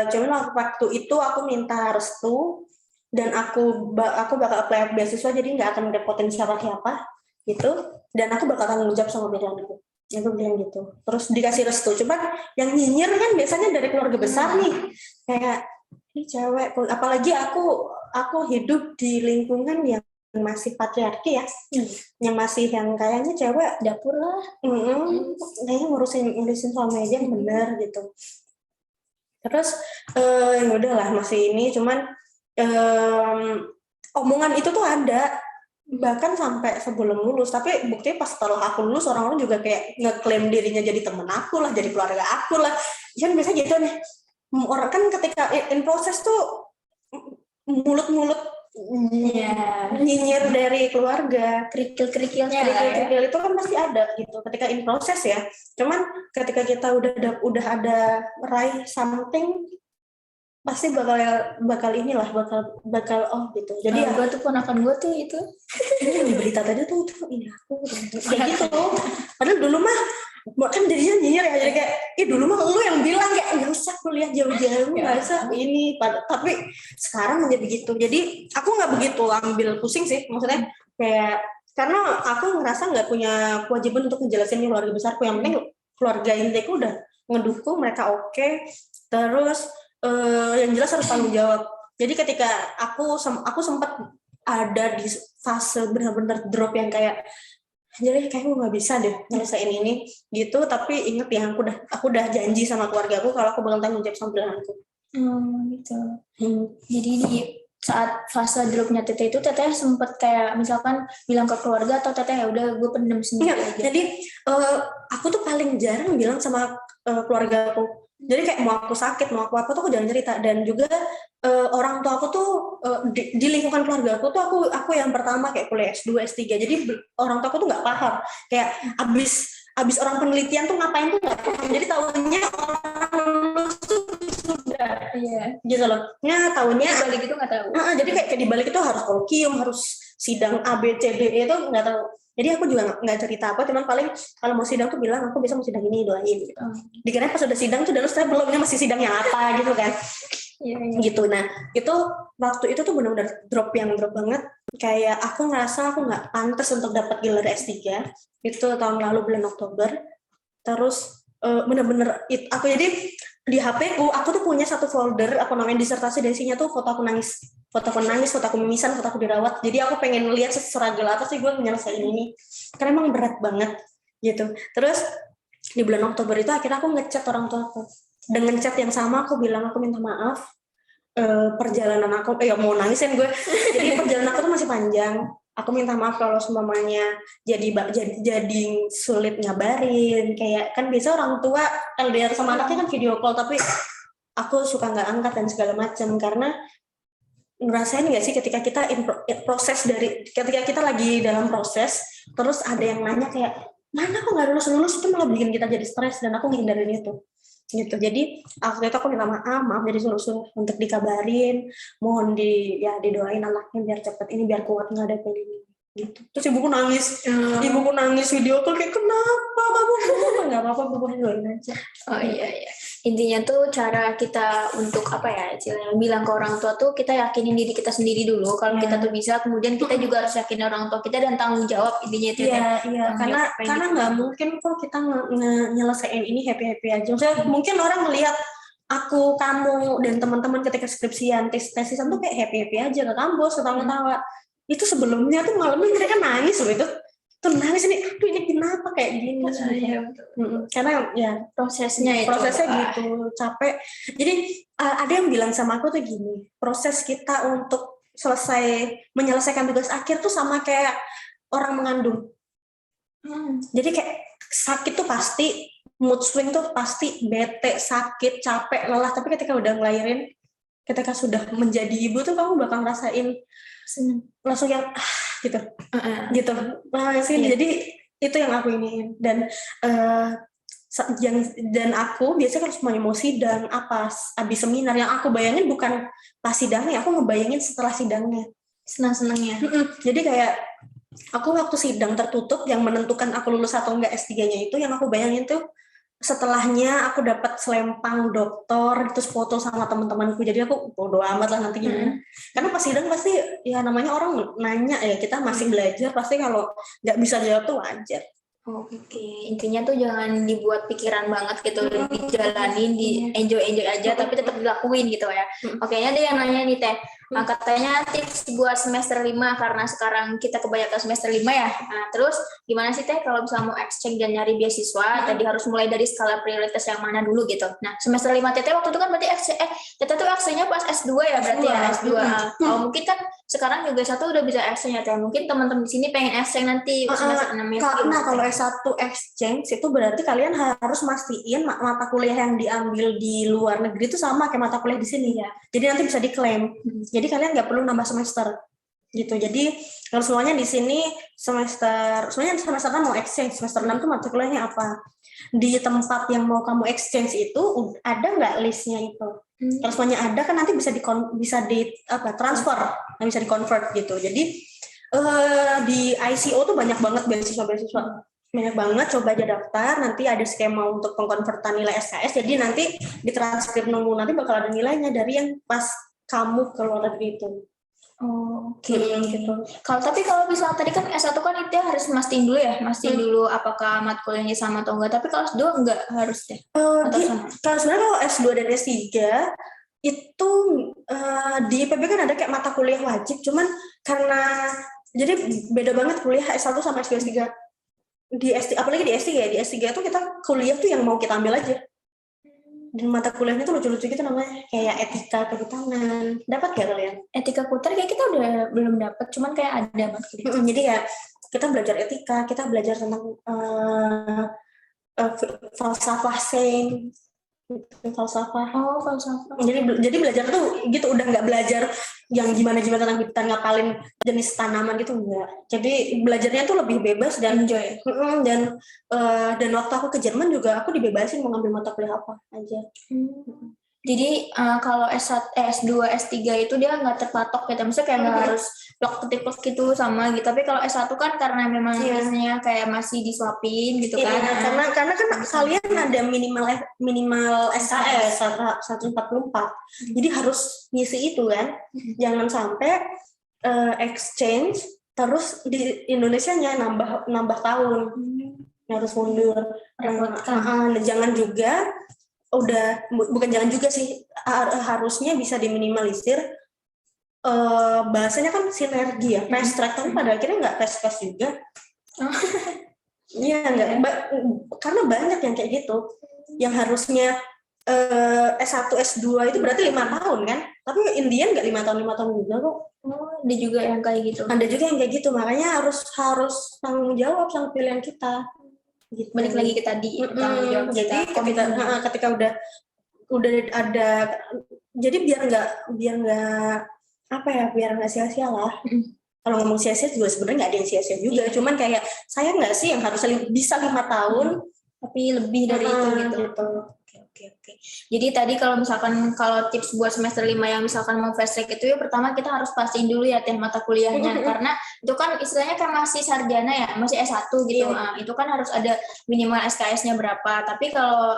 Cuman waktu itu aku minta restu dan aku bakal apply beasiswa, jadi nggak akan ngerepotin siapa-siapa gitu, dan aku bakal tanggung jawab sama pilihanku. Aku bilang gitu, terus dikasih restu. Cuman yang nyinyir kan biasanya dari keluarga besar nih, kayak ini cewek, apalagi aku hidup di lingkungan yang masih patriarki ya, yang masih yang kayaknya cewek
dapur lah,
kayaknya ngurusin suami aja yang benar gitu. Terus ya udahlah masih ini, cuman omongan itu tuh ada bahkan sampai sebelum lulus, tapi buktinya pas setelah aku lulus orang-orang juga kayak ngeklaim dirinya jadi temen aku lah, jadi keluarga aku lah. Kan biasa gitu nih, orang kan ketika in proses tuh mulut-mulut nyinyir dari keluarga, kerikil-kerikil itu kan pasti ada gitu ketika in proses ya. Cuman ketika kita udah ada raih something, pasti bakal inilah bakal oh gitu. Jadi
gue tuh ponakan gue tuh itu
ini berita tadi tuh ini aku kayak gitu. Padahal dulu mah kan jadinya nyinyir ya, jadi kayak dulu mah lu yang bilang kayak nggak usah kuliah jauh-jauh nggak usah ini. Tapi sekarang menjadi begitu. Jadi aku nggak begitu ambil pusing sih, maksudnya kayak karena aku ngerasa nggak punya kewajiban untuk ngejelasin keluarga besarku. Yang penting keluarga intiku udah ngedukung, mereka oke. Terus yang jelas harus tanggung jawab. Jadi ketika aku sempat ada di fase benar-benar drop yang kayak jadi kayak gue nggak bisa deh nyelesain ini gitu, tapi inget ya aku udah janji sama keluargaku kalau aku bakal tanggung jawab sama pilihanku.
Gitu. Jadi di saat fase dropnya Teteh itu Teteh sempat kayak misalkan bilang ke keluarga atau Teteh ya udah gue pendem sendiri aja.
Jadi aku tuh paling jarang bilang sama keluargaku. Jadi kayak mau aku sakit, mau aku apa tuh aku jarang cerita. Dan juga orang tua aku tuh di lingkungan keluarga aku tuh aku yang pertama kayak kuliah S2, S3. Jadi orang tua aku tuh nggak paham. Kayak abis orang penelitian tuh ngapain tuh nggak paham. Jadi tahunya orang lulus tuh sudah. Gitu loh. Ya tahunya.
Di balik itu nggak tahu.
Jadi kayak di balik itu harus kolkium, harus sidang A, B, C, D itu nggak tahu. Jadi aku juga nggak cerita apa, cuman paling kalau mau sidang tuh bilang aku bisa mau sidang ini, doain gitu. Dikira pas udah sidang tuh dan saya belumnya masih sidangnya apa gitu kan. Gitu. Nah itu waktu itu tuh benar-benar drop banget. Kayak aku ngerasa aku nggak pantas untuk dapat gelar S3. Itu tahun lalu bulan Oktober. Terus benar-benar aku jadi di HP-ku aku tuh punya satu folder apa namanya disertasi, dan isinya tuh foto aku nangis, foto aku mimisan, foto aku dirawat. Jadi aku pengen lihat seragam apa sih gue menyelesaikan ini, karena emang berat banget gitu. Terus di bulan Oktober itu akhirnya aku ngechat orang tua aku dengan chat yang sama. Aku bilang aku minta maaf, perjalanan aku mau nangisin gue. Jadi perjalanan aku tuh masih panjang. Aku minta maaf kalau semuanya jadi sulit ngabarin. Kayak kan biasa orang tua LDR sama anaknya kan video call, tapi aku suka nggak angkat dan segala macam. Karena ngerasain nggak sih ketika kita ketika kita lagi dalam proses, terus ada yang nanya kayak mana kok nggak lulus, itu malah bikin kita jadi stres, dan aku ngindarin itu. Gitu. Jadi waktu itu aku minta maaf jadi sungguh-sungguh untuk dikabarin, mohon didoain anaknya biar cepet ini, biar kuat ngadepin ini gitu. Terus ibuku nangis video call kayak kenapa kamu nggak apa-apa, pokoknya doain aja.
Iya. Intinya tuh cara kita untuk apa ya, bilang ke orang tua tuh kita yakinin diri kita sendiri dulu kalau kita tuh bisa, kemudian kita juga harus yakinin orang tua kita dan tanggung jawab. Intinya itu
karena nggak mungkin kok kita nyelesain ini happy aja. Maksudnya mungkin orang melihat aku, kamu, dan teman-teman ketika skripsian, tesisan tuh kayak happy aja ke kampus, ketawa-tawa. Itu sebelumnya tuh malamnya mereka nangis loh, itu nangis ini kenapa kayak gini. Karena ya prosesnya gitu, capek. Jadi ada yang bilang sama aku tuh gini, proses kita untuk menyelesaikan tugas akhir tuh sama kayak orang mengandung. Jadi kayak sakit tuh pasti, mood swing tuh pasti, bete, sakit, capek, lelah, tapi ketika udah ngelahirin, ketika sudah menjadi ibu tuh kamu bakal ngerasain langsung yang gitu. Jadi itu yang aku iniin. Dan aku biasanya kalau semuanya mau sidang habis seminar, yang aku bayangin bukan pas sidangnya, aku ngebayangin setelah sidangnya, senang-senangnya. Jadi kayak aku waktu sidang tertutup yang menentukan aku lulus atau enggak S3-nya itu, yang aku bayangin tuh setelahnya aku dapat selempang doktor, terus foto sama teman-temanku. Jadi aku bodo amat lah nanti gimana. Karena pas sidang pasti ya namanya orang nanya ya, kita masih belajar, pasti kalau nggak bisa jawab tuh wajar.
Oke. Intinya tuh jangan dibuat pikiran banget gitu, dijalanin, enjoy aja, tapi tetap dilakuin gitu ya. Oke, ada yang nanya nih Teh. Katanya tips buat semester 5 karena sekarang kita kebanyakan semester 5 ya. Nah, terus gimana sih Teh kalau misalnya mau exchange dan nyari beasiswa, tadi harus mulai dari skala prioritas yang mana dulu gitu. Nah, semester 5 Teteh waktu itu kan berarti Teteh tuh exchange-nya pas S2 ya berarti ya, S2. Kalau mungkin kan sekarang juga S1 udah bisa exchange ya Teh. Mungkin teman-teman di sini pengen exchange nanti semester 6 ya.
Nah, kalau S1 exchange itu berarti kalian harus mastiin mata kuliah yang diambil di luar negeri itu sama kayak mata kuliah di sini ya. Jadi nanti bisa diklaim. Jadi kalian nggak perlu nambah semester gitu. Jadi kalau semuanya di sini semester mau exchange, semester 6 tuh mata kuliahnya apa. Di tempat yang mau kamu exchange itu ada nggak listnya itu. Kalau semuanya ada kan nanti bisa transfer, bisa di convert gitu. Jadi di ICO tuh banyak banget beasiswa banyak banget, coba aja daftar, nanti ada skema untuk pengkonvertan nilai SKS, jadi nanti di transkrip nunggu nanti bakal ada nilainya dari yang pas kamu ke luar negeri itu.
Oh, oke.
Gitu.
Kalau misalnya tadi kan S1 kan itu harus mastiin dulu ya, dulu apakah matkulnya sama atau enggak. Tapi kalau S2 enggak harus deh. Atau sama?
Kalau sebenarnya kalau S2 dan S3 itu di IPB kan ada kayak mata kuliah wajib, cuman karena jadi beda banget kuliah S1 sama S2 S3. Apalagi di S3 ya, di S3 itu kita kuliah tuh yang mau kita ambil aja. Dan mata kuliahnya tuh lucu-lucu gitu namanya, kayak etika kehutanan. Dapat gak kalian?
Etika Kuter kayak kita udah belum dapat, cuman kayak ada mata kuliah.
Jadi ya kita belajar etika, kita belajar tentang falsafah sains, falsafah.
Oh, falsafah.
Jadi belajar tuh gitu, udah nggak belajar yang gimana tentang kita ngapalin jenis tanaman gitu, enggak. Jadi belajarnya tuh lebih bebas dan
enjoy.
Dan waktu aku ke Jerman juga aku dibebasin mau ngambil mata kuliah apa aja.
Jadi kalau S1, S2, S3 itu dia nggak terpatok gitu, maksudnya kayak nggak harus blok ketik gitu sama gitu. Tapi kalau S1 kan karena memang biasanya kayak masih disuapin gitu kan.
Karena kan kalian ada minimal SKS 144. Jadi harus ngisi itu kan. Jangan sampai exchange terus di Indonesianya nambah tahun. Harus mundur. Jangan juga bukan jangan juga sih, harusnya bisa diminimalisir. Bahasanya kan sinergi ya, fast track, tapi pada akhirnya nggak fast juga. Iya, nggak, karena banyak yang kayak gitu, yang harusnya S1, S2 itu berarti 5 tahun kan, tapi Indian nggak 5 tahun juga kok.
Ada juga yang kayak gitu.
Ada juga yang kayak gitu, makanya harus tanggung jawab sama pilihan kita. Gitu.
Balik lagi ke tadi, tanggung jawab kita.
Jadi ketika udah ada, jadi biar nggak sia-sia lah. Kalau ngomong sia-sia juga sebenarnya nggak ada yang sia-sia juga, cuman kayak saya nggak sih yang harus bisa 5 tahun,
tapi lebih dari itu gitu. Oke. Jadi tadi kalau tips buat semester 5 yang misalkan mau fast track itu ya pertama kita harus pastiin dulu ya mata kuliahnya, karena itu kan istilahnya kan masih sarjana ya, masih S1 gitu. Itu kan harus ada minimal SKS-nya berapa. Tapi kalau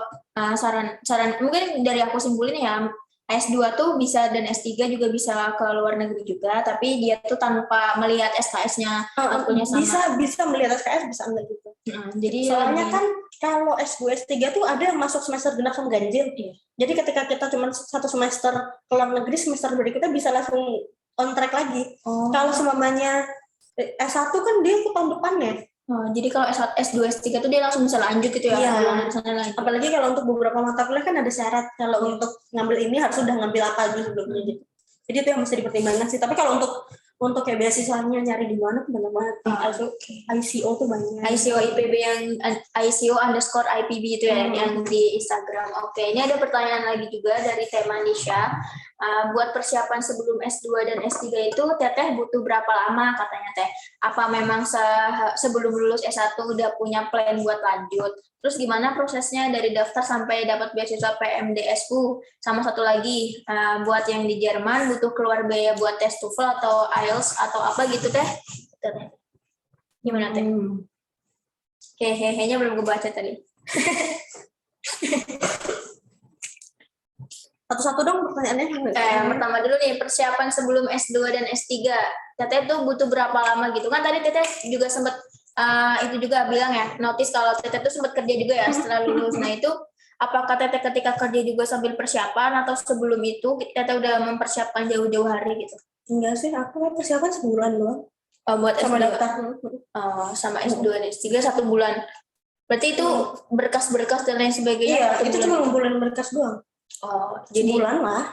saran mungkin dari aku simpulin ya, S2 tuh bisa dan S3 juga bisa ke luar negeri juga, tapi dia tuh tanpa melihat SKS-nya matkulnya sama.
Bisa melihat SKS, bisa enggak gitu.
Jadi
soalnya kan kalau S2, S3 tuh ada yang masuk semester genap sama ganjil. Jadi ketika kita cuma 1 semester ke luar negeri, semester berikutnya bisa langsung on track lagi. Kalau semuanya S1 kan dia ke tahun depannya.
Jadi kalau S2, S3 itu dia langsung bisa lanjut gitu ya?
Iya. Apalagi kalau untuk beberapa mata kuliah kan ada syarat, kalau untuk ngambil ini harus sudah ngambil apa dulu sebelumnya gitu. Jadi itu yang mesti dipertimbangkan sih. Tapi kalau untuk kayak beasiswanya nyari di mana tuh banyak banget. ICO tuh banyak.
ICO IPB yang ICO_IPB itu ya, yang di Instagram. Oke, ini ada pertanyaan lagi juga dari tema Nisha. Buat persiapan sebelum S2 dan S3 itu Teteh butuh berapa lama katanya Teh? Apa memang sebelum lulus S1 udah punya plan buat lanjut? Terus gimana prosesnya dari daftar sampai dapat beasiswa PMDSU? Sama satu lagi, buat yang di Jerman butuh keluar biaya buat tes TOEFL atau IELTS atau apa gitu Teh? Gimana Teh? Hehe-nya belum kebaca tadi.
Satu-satu dong pertanyaannya.
Pertama dulu nih, persiapan sebelum S2 dan S3. Teteh tuh butuh berapa lama gitu? Kan tadi Teteh juga sempat itu juga bilang ya, notice kalau Teteh tuh sempat kerja juga ya setelah lulus. Nah itu, apakah Teteh ketika kerja juga sambil persiapan atau sebelum itu Teteh udah mempersiapkan jauh-jauh hari gitu?
Enggak sih, aku persiapan sebulan doang.
Buat
sama
S2.
daftar.
Sama S2 dan S3 1 bulan. Berarti itu berkas-berkas dan lain sebagainya?
Iya, itu cuma ngumpulin berkas doang.
Jadi
sebulan lah.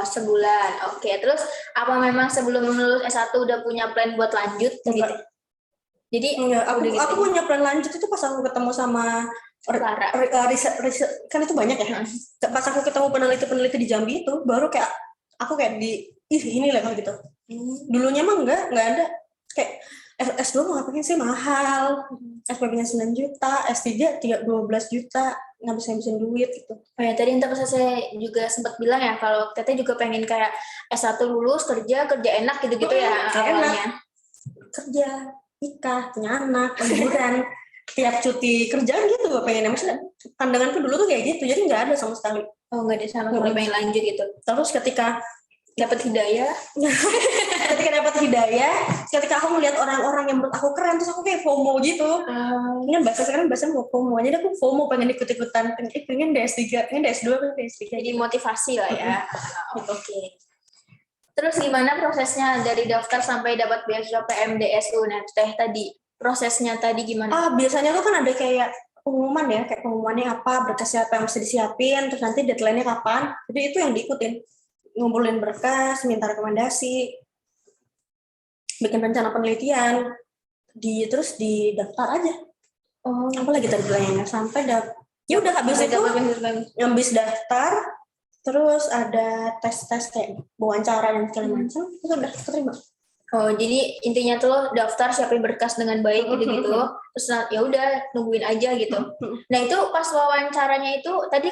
Sebulan. Oke. Terus apa memang sebelum lulus S1 udah punya plan buat lanjut gitu? Jadi
aku punya plan lanjut itu pas aku ketemu sama riset kan itu banyak ya. Pas aku ketemu peneliti di Jambi itu baru kayak aku kayak ini level gitu. Dulunya mah enggak ada. Kayak S2 mau ngapain sih, mahal. SPP-nya 9 juta, S3 12 juta, ngabisin duit gitu.
Tadi untuk saya juga sempat bilang ya kalau Teteh juga pengen kayak S1 lulus kerja enak gitu-gitu ya awalnya.
Kerja, nikah, punya anak, liburan. tiap cuti kerjaan gitu pengennya, maksudnya pandanganku dulu tuh kayak gitu, jadi nggak ada sama sekali.
Oh, nggak ada sama sekali pengen lanjut gitu.
Terus ketika
Dapat hidayah.
ketika aku melihat orang-orang yang menurut aku keren, terus aku kayak FOMO gitu. Ini bahasa sekarang bahasa FOMO, jadi aku FOMO pengen ikut-ikutan, pengen DS3, pengen DS2, pengen DS3.
Jadi motivasi lah ya. Oke. Terus gimana prosesnya dari daftar sampai dapat beasiswa PMDSU? Nah, tadi prosesnya tadi gimana?
Biasanya tuh kan ada kayak pengumuman ya, kayak pengumumannya apa, berkas apa yang mesti disiapin, terus nanti deadline-nya kapan. Jadi itu yang diikutin, ngumpulin berkas, minta rekomendasi, bikin rencana penelitian, terus didaftar aja. Apalagi tadi bilangnya sampai ya udah habis itu habis daftar, terus ada tes kayak wawancara dan segala macam, itu udah keterima.
Oh, jadi intinya tuh lo daftar siapin berkas dengan baik gitu-gitu. Terus ya udah nungguin aja gitu. Nah, itu pas wawancaranya itu tadi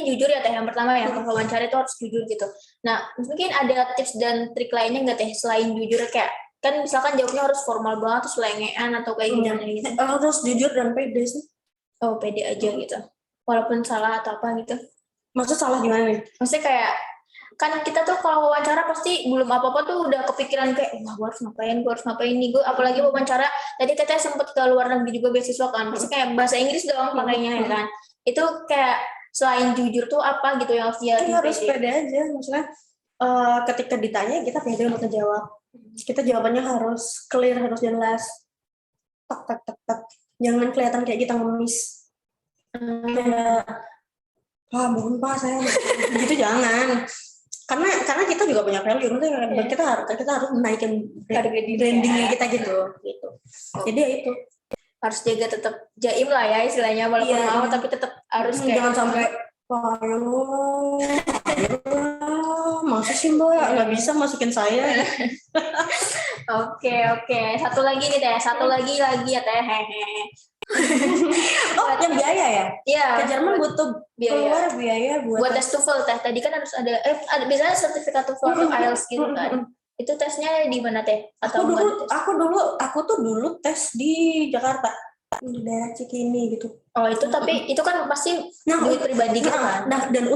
jujur ya Teh, yang pertama ya, pas wawancara itu harus jujur gitu. Nah, mungkin ada tips dan trik lainnya nggak Teh selain jujur, kayak kan misalkan jawabnya harus formal banget terus lengean atau kayak gimana gitu.
Harus jujur dan pede sih.
Oh, pede aja gitu. Walaupun salah atau apa gitu.
Maksud salah gimana nih?
Maksudnya kayak kan kita tuh kalau wawancara pasti belum apa-apa tuh udah kepikiran kayak wah gue harus ngapain nih gue, apalagi wawancara tadi Teteh sempet ke luar negeri juga beasiswa kan, pasti kayak bahasa Inggris doang pakainya ya kan. Itu kayak selain jujur tuh apa gitu yang harus dia
harus pede aja, maksudnya ketika ditanya kita pede untuk menjawab, kita jawabannya harus clear, harus jelas, tak, jangan kelihatan kayak kita ngemis. Kayak mohon Pak saya gitu, jangan. Karena kita juga punya value, maksudnya kita harus menaikin brandingnya kita gitu. Jadi ya itu
harus jaga tetap jaim lah ya istilahnya, walaupun mau tapi tetap harus kayak
jangan sampai masa sih Mbak nggak bisa masukin saya.
Oke. Satu lagi nih Teh, ya Teh.
Yang biaya ya?
Iya.
Ke Jerman butuh keluar biaya buat
tes TOEFL Teh. Tadi kan harus ada biasanya sertifikat TOEFL atau IELTS gitu kan. Itu tesnya di mana Teh? Atau
aku tuh dulu tes di Jakarta, di daerah Cikini gitu.
Oh, itu tapi itu kan pasti duit pribadi gitu kan.
Dan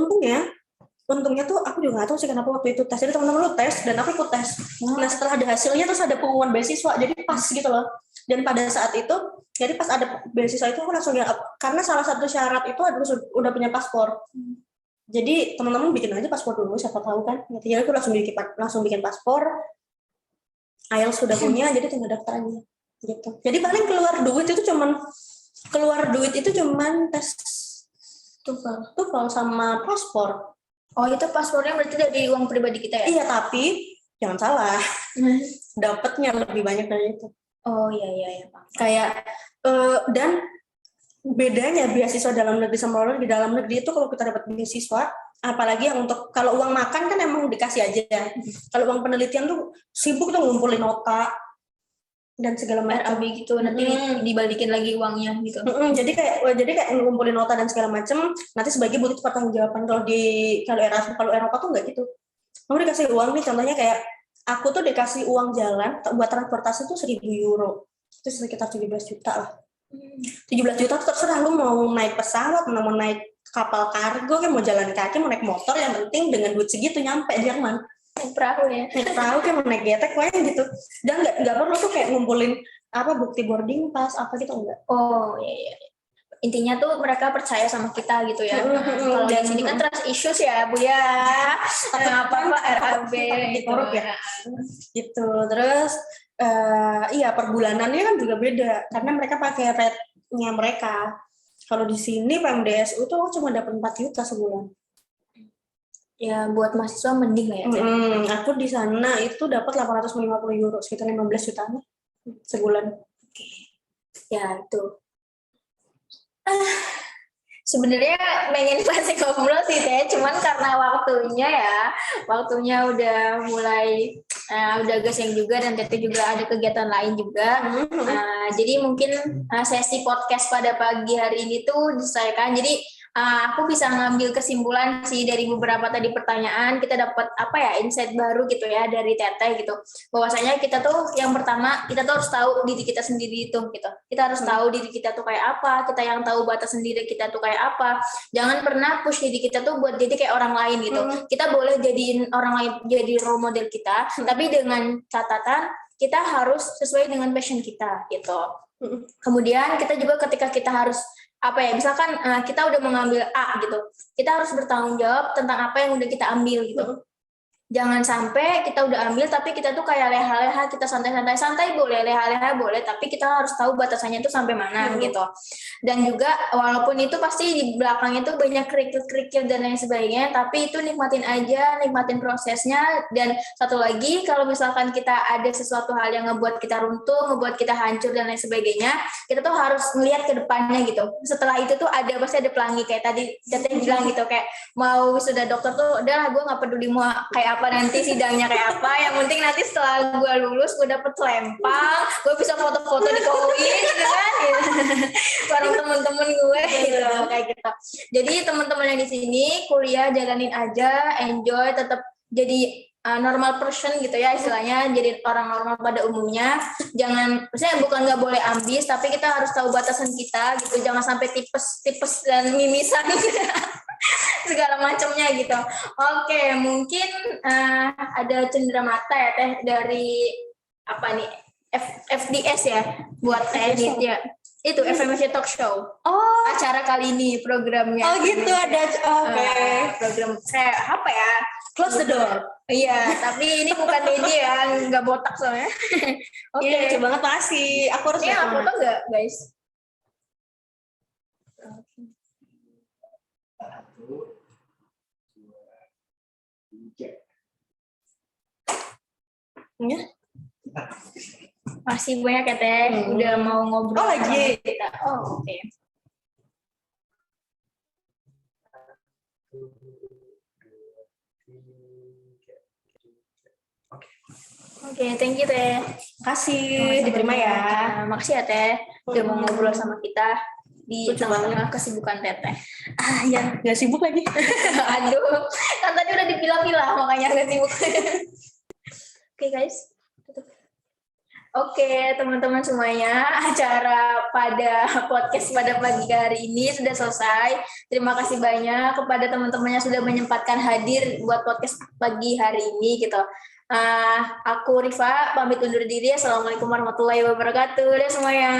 untungnya tuh aku juga nggak tahu sih kenapa waktu itu tes. Jadi teman-teman lu tes dan aku ikut tes. Nah, setelah ada hasilnya terus ada pengumuman beasiswa, jadi pas gitu loh. Dan pada saat itu, jadi pas ada beasiswa itu aku langsung karena salah satu syarat itu harus udah punya paspor. Jadi teman-teman bikin aja paspor dulu, siapa tahu kan. Jadi aku langsung bikin paspor. IELTS sudah punya, jadi tinggal daftar aja. Gitu. Jadi paling keluar duit itu cuman tes TOEFL sama paspor.
Oh, itu paspornya berarti dari uang pribadi kita ya?
Iya, tapi jangan salah. Dapatnya lebih banyak dari itu.
Oh iya Pak.
Kayak dan bedanya beasiswa dalam negeri sama luar, di dalam negeri itu kalau kita dapat beasiswa, apalagi yang untuk kalau uang makan kan emang dikasih aja. Kalau uang penelitian tuh sibuk tuh ngumpulin nota dan segala macam
gitu, nanti dibalikin lagi uangnya gitu.
Jadi kayak ngumpulin nota dan segala macam, nanti sebagai bukti pertanggungjawaban. Kalau Eropa tuh nggak gitu. Kamu dikasih uang nih, contohnya kayak aku tuh dikasih uang jalan buat transportasi tuh 1.000 euro, itu sekitar 17 juta lah. 17 juta tuh terserah lu mau naik pesawat, mau naik kapal kargo, kayak mau jalan kaki, mau naik motor, yang penting dengan duit segitu nyampe Jerman.
Naik perahu
kayak mau naik getek pokoknya gitu. Dan nggak perlu tuh kayak ngumpulin bukti boarding pass apa gitu, enggak.
Oh iya. Intinya tuh mereka percaya sama kita gitu ya. Kalau di sini kan trust issues ya Bu ya. Apa RAB
dikorup ya. Gitu. Terus perbulanannya kan juga beda karena mereka pakai rate-nya mereka. Kalau di sini PMDSU tuh cuma dapat 4 juta sebulan.
Ya buat mahasiswa mending lah ya.
Aku di sana itu dapat 850 euro, sekitar 15 jutaan sebulan.
Oke. Ya itu. Sebenarnya pengen masih ngobrol sih Teh, cuman karena waktunya udah mulai udah gasing juga, dan Teteh juga ada kegiatan lain juga. Jadi mungkin sesi podcast pada pagi hari ini tuh diselesaikan. Jadi aku bisa ngambil kesimpulan sih dari beberapa tadi pertanyaan, kita dapat apa ya, insight baru gitu ya dari Teteh gitu. Bahwasanya kita tuh yang pertama, kita tuh harus tahu diri kita sendiri itu gitu. Kita harus tahu diri kita tuh kayak apa, kita yang tahu batas sendiri kita tuh kayak apa. Jangan pernah push diri kita tuh buat jadi kayak orang lain gitu. Kita boleh jadiin orang lain jadi role model kita, tapi dengan catatan kita harus sesuai dengan passion kita gitu. Kemudian kita juga ketika kita harus apa ya, misalkan kita udah mengambil A gitu, kita harus bertanggung jawab tentang apa yang udah kita ambil gitu. Jangan sampai kita udah ambil tapi kita tuh kayak leha-leha, kita santai-santai boleh, leha-leha boleh, tapi kita harus tahu batasannya itu sampai mana gitu. Dan juga walaupun itu pasti di belakangnya tuh banyak kerikil-kerikil dan lain sebagainya, tapi itu nikmatin aja, nikmatin prosesnya. Dan satu lagi, kalau misalkan kita ada sesuatu hal yang ngebuat kita runtuh, ngebuat kita hancur dan lain sebagainya, kita tuh harus melihat ke depannya gitu. Setelah itu tuh pasti ada pelangi, kayak tadi Teteh bilang gitu, kayak mau wisuda dokter tuh udah gue nggak peduli mau kayak apa nanti sidangnya kayak apa, yang penting nanti setelah gue lulus gue dapet lempang, gue bisa foto-foto di UIN gitu kan gitu. Bareng temen-temen gue gitu kayak gitu. Jadi teman-teman yang di sini kuliah jalanin aja, enjoy, tetap jadi normal person gitu ya istilahnya, jadi orang normal pada umumnya. Jangan, maksudnya bukan nggak boleh ambis, tapi kita harus tahu batasan kita gitu, jangan sampai tipes dan mimisan segala macamnya gitu. Oke, mungkin ada cenderamata ya Teh dari apa nih, FDS ya buat edit ya. Itu FMC Talk Show.
Oh,
acara kali ini programnya.
Oh gitu ada. Oke.
Program saya apa ya?
Close the door.
Iya, tapi ini bukan DJ ya, nggak botak soalnya. Oke.
Iya, lucu banget makasih. Aku harus
Ini
lihat
foto nggak, guys?
Ya.
Masih banyak ya Teh, udah mau ngobrol.
Oh lagi.
Kita. Oh oke. Oke, thank you Teh.
Kasih diterima ya.
Makasih ya Teh, udah mau ngobrol sama kita di tengah-tengah kesibukan Teteh.
Ya nggak sibuk lagi.
Aduh, kan tadi udah dipilah-pilah makanya nggak sibuk. Oke guys. Oke teman-teman semuanya, acara pada podcast pada pagi hari ini sudah selesai. Terima kasih banyak kepada teman-teman yang sudah menyempatkan hadir buat podcast pagi hari ini gitu. Aku Rifa pamit undur diri. Assalamualaikum warahmatullahi wabarakatuh. Dadah semuanya.